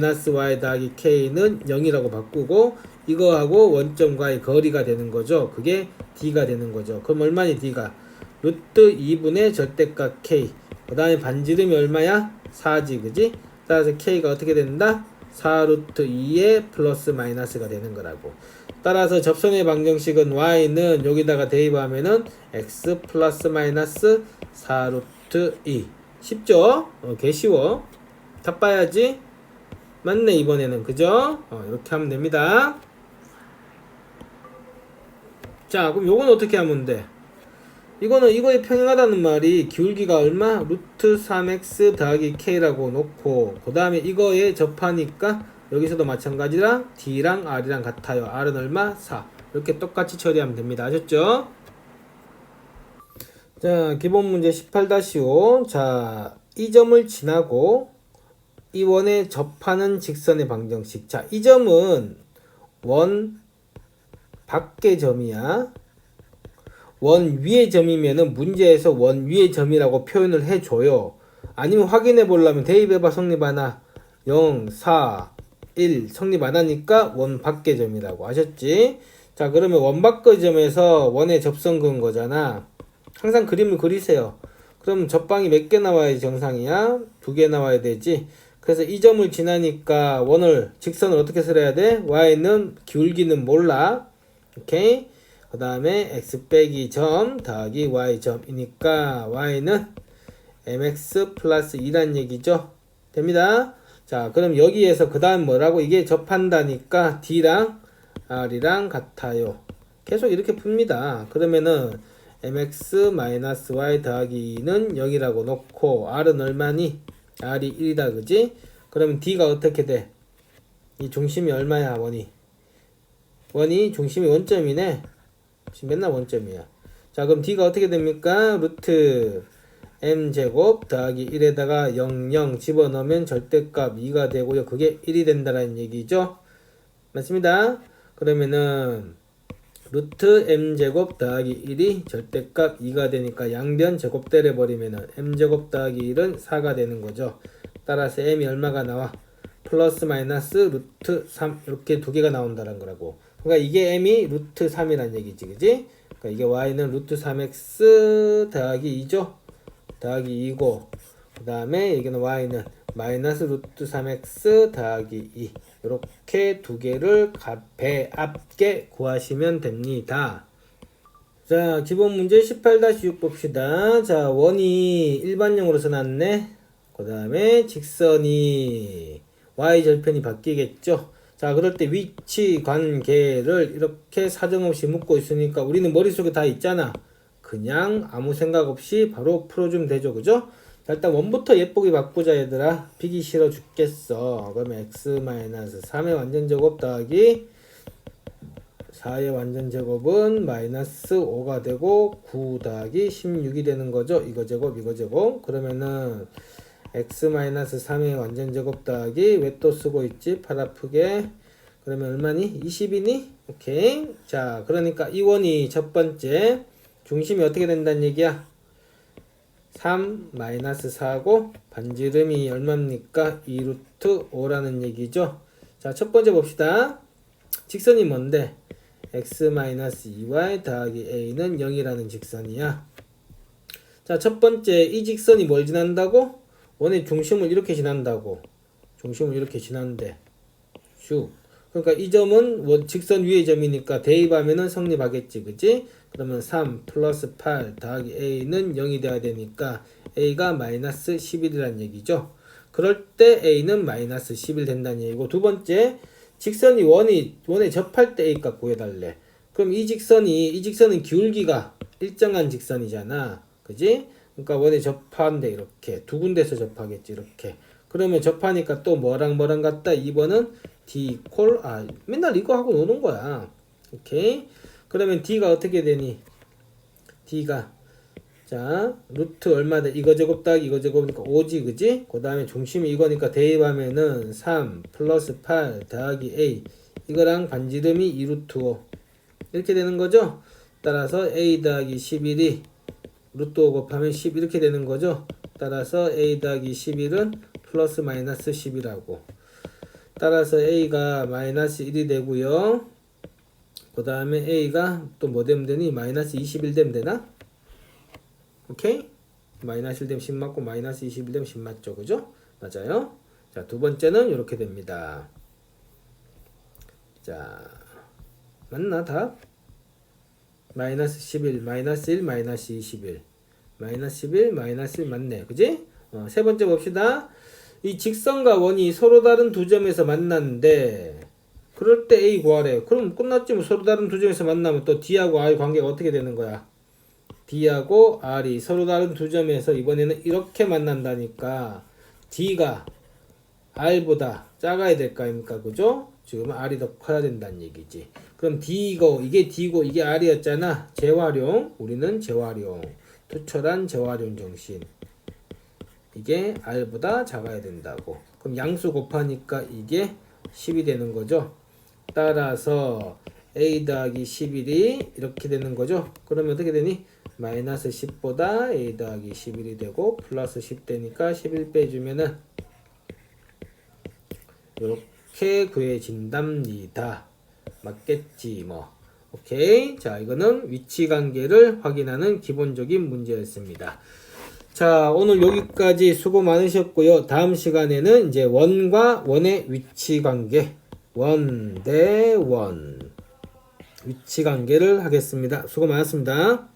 S1: 더하기 k는 0이라고 바꾸고 이거하고 원점과의 거리가 되는 거죠. 그게 d가 되는 거죠. 그럼 얼마니 d가? 루트 2분의 절대값 k. 그 다음에 반지름이 얼마야? 4지, 그지? 따라서 k가 어떻게 된다? 4 루트 2의 플러스 마이너스가 되는 거라고. 따라서 접선의 방정식은 y는 여기다가 대입하면은 x 플러스 마이너스 4 루트 2. 쉽죠? 개 쉬워. 다 봐야지. 맞네, 이번에는. 그죠? 이렇게 하면 됩니다. 자, 그럼 요건 어떻게 하면 돼? 이거는 이거에 평행하다는 말이 기울기가 얼마? 루트 3x 더하기 k라고 놓고 그 다음에 이거에 접하니까 여기서도 마찬가지라 d랑 r이랑 같아요. r은 얼마? 4. 이렇게 똑같이 처리하면 됩니다. 아셨죠? 자, 기본 문제 18-5. 자, 이 점을 지나고 이 원에 접하는 직선의 방정식. 자, 이 점은 원 밖의 점이야. 원 위의 점이면은 문제에서 원 위의 점이라고 표현을 해줘요. 아니면 확인해 보려면 대입해봐. 성립 하나. 0, 4, 1 성립 안 하니까 원 밖의 점이라고. 아셨지? 자, 그러면 원 밖의 점에서 원에 접선 그은 거잖아. 항상 그림을 그리세요. 그럼 접방이 몇 개 나와야지 정상이야? 2개 나와야 되지. 그래서 이 점을 지나니까 직선을 어떻게 쓰려야 돼? y는 기울기는 몰라. 오케이? 그 다음에 x 빼기 점 더하기 y 점이니까 y는 mx 플러스 2란 얘기죠. 됩니다. 자, 그럼 여기에서 그 다음 뭐라고? 이게 접한다니까 d랑 r이랑 같아요. 계속 이렇게 풉니다. 그러면은 mx-y 더하기 2는 0이라고 놓고 r은 얼마니? r이 1이다, 그지? 그러면 d가 어떻게 돼? 이 중심이 얼마야, 원이 중심이 원점이네. 지금 맨날 원점이야. 자, 그럼 d가 어떻게 됩니까? 루트 m제곱 더하기 1에다가 0 집어넣으면 절대값 2가 되고요. 그게 1이 된다는 얘기죠. 맞습니다. 그러면은 루트 m제곱 더하기 1이 절대값 2가 되니까 양변 제곱 때려버리면은 m제곱 더하기 1은 4가 되는 거죠. 따라서 m이 얼마가 나와? 플러스 마이너스 루트 3 이렇게 두 개가 나온다는 거라고. 그러니까 이게 m이 루트 3이란 얘기지, 그지? 그러니까 이게 y는 루트 3x 더하기 2죠? 더하기 2고, 그 다음에 여기는 y는 마이너스 루트 3x 더하기 2. 이렇게 두 개를 배 앞게 구하시면 됩니다. 자, 기본 문제 18-6 봅시다. 자, 원이 일반형으로 써놨네. 그 다음에 직선이 y절편이 바뀌겠죠. 자, 그럴 때 위치 관계를 이렇게 사정없이 묻고 있으니까 우리는 머릿속에 다 있잖아. 그냥 아무 생각 없이 바로 풀어주면 되죠. 그죠? 자, 일단 원부터 예쁘게 바꾸자, 얘들아. 비기 싫어 죽겠어. 그러면 x-3의 완전제곱 더하기 4의 완전제곱은 마이너스 5가 되고 9 더하기 16이 되는 거죠. 이거 제곱 이거 제곱. 그러면은 x-3의 완전제곱 더하기 왜 또 쓰고 있지? 팔 아프게. 그러면 얼마니? 20이니? 오케이. 자, 그러니까 이 원이 첫 번째 중심이 어떻게 된다는 얘기야? 3 마이너스 4고 반지름이 얼마입니까? 2루트 5라는 얘기죠. 자, 첫 번째 봅시다. 직선이 뭔데? x-2y 더하기 a는 0이라는 직선이야. 자, 첫 번째 이 직선이 뭘 지난다고? 원의 중심을 이렇게 지난다고. 중심을 이렇게 지난대. 슉. 그러니까 이 점은 직선 위의 점이니까 대입하면은 성립하겠지. 그지? 그러면 3 플러스 8 더하기 a는 0이 돼야 되니까 a가 마이너스 11이라는 얘기죠. 그럴 때 a는 마이너스 11 된다는 얘기고, 두 번째 직선이 원에 접할 때 a 값 구해달래. 그럼 이 직선은 기울기가 일정한 직선이잖아. 그지? 그러니까 원에 접하는데 이렇게 두 군데서 접하겠지. 이렇게. 그러면 접하니까 또 뭐랑 같다? 2번은 d 맨날 이거 하고 노는 거야. 오케이. 그러면 d가 어떻게 되니? d가 자 루트 얼마다? 이거 제곱 더하기 이거 제곱이니까 5지. 그지? 그 다음에 중심이 이거니까 대입하면은 3 플러스 8 더하기 a, 이거랑 반지름이 2 루트 5 이렇게 되는 거죠. 따라서 a 더하기 11이 루트 5 곱하면 10 이렇게 되는 거죠. 따라서 a 더하기 11은 플러스 마이너스 10이라고. 따라서 a가 마이너스 1이 되고요. 그 다음에 a가 또 뭐 되면 되니? 마이너스 21 되면 되나? 오케이? 마이너스 1 되면 10 맞고 마이너스 21 되면 10 맞죠. 그죠? 맞아요. 자, 두 번째는 이렇게 됩니다. 자, 맞나 답? 마이너스 11, 마이너스 1, 마이너스 21 마이너스 11, 마이너스 1 맞네. 그지? 세 번째 봅시다. 이 직선과 원이 서로 다른 두 점에서 만났는데 그럴 때 A 구하래요. 그럼 끝났지 뭐. 서로 다른 두 점에서 만나면 또 D하고 R 관계가 어떻게 되는 거야? D하고 R이 서로 다른 두 점에서 이번에는 이렇게 만난다니까 D가 R보다 작아야 될 거 아닙니까? 그죠? 지금 R이 더 커야 된다는 얘기지. 그럼 이게 D고 이게 R이었잖아. 재활용. 우리는 재활용. 투철한 재활용 정신. 이게 R보다 작아야 된다고. 그럼 양수 곱하니까 이게 10이 되는 거죠. 따라서 a 더하기 11이 이렇게 되는 거죠. 그러면 어떻게 되니? 마이너스 10보다 a 더하기 11이 되고 플러스 10 되니까 11 빼주면은 이렇게 구해진답니다. 맞겠지 뭐. 오케이. 자, 이거는 위치관계를 확인하는 기본적인 문제였습니다. 자, 오늘 여기까지 수고 많으셨고요. 다음 시간에는 이제 원과 원의 위치관계, 원 대 원 위치관계를 하겠습니다. 수고 많았습니다.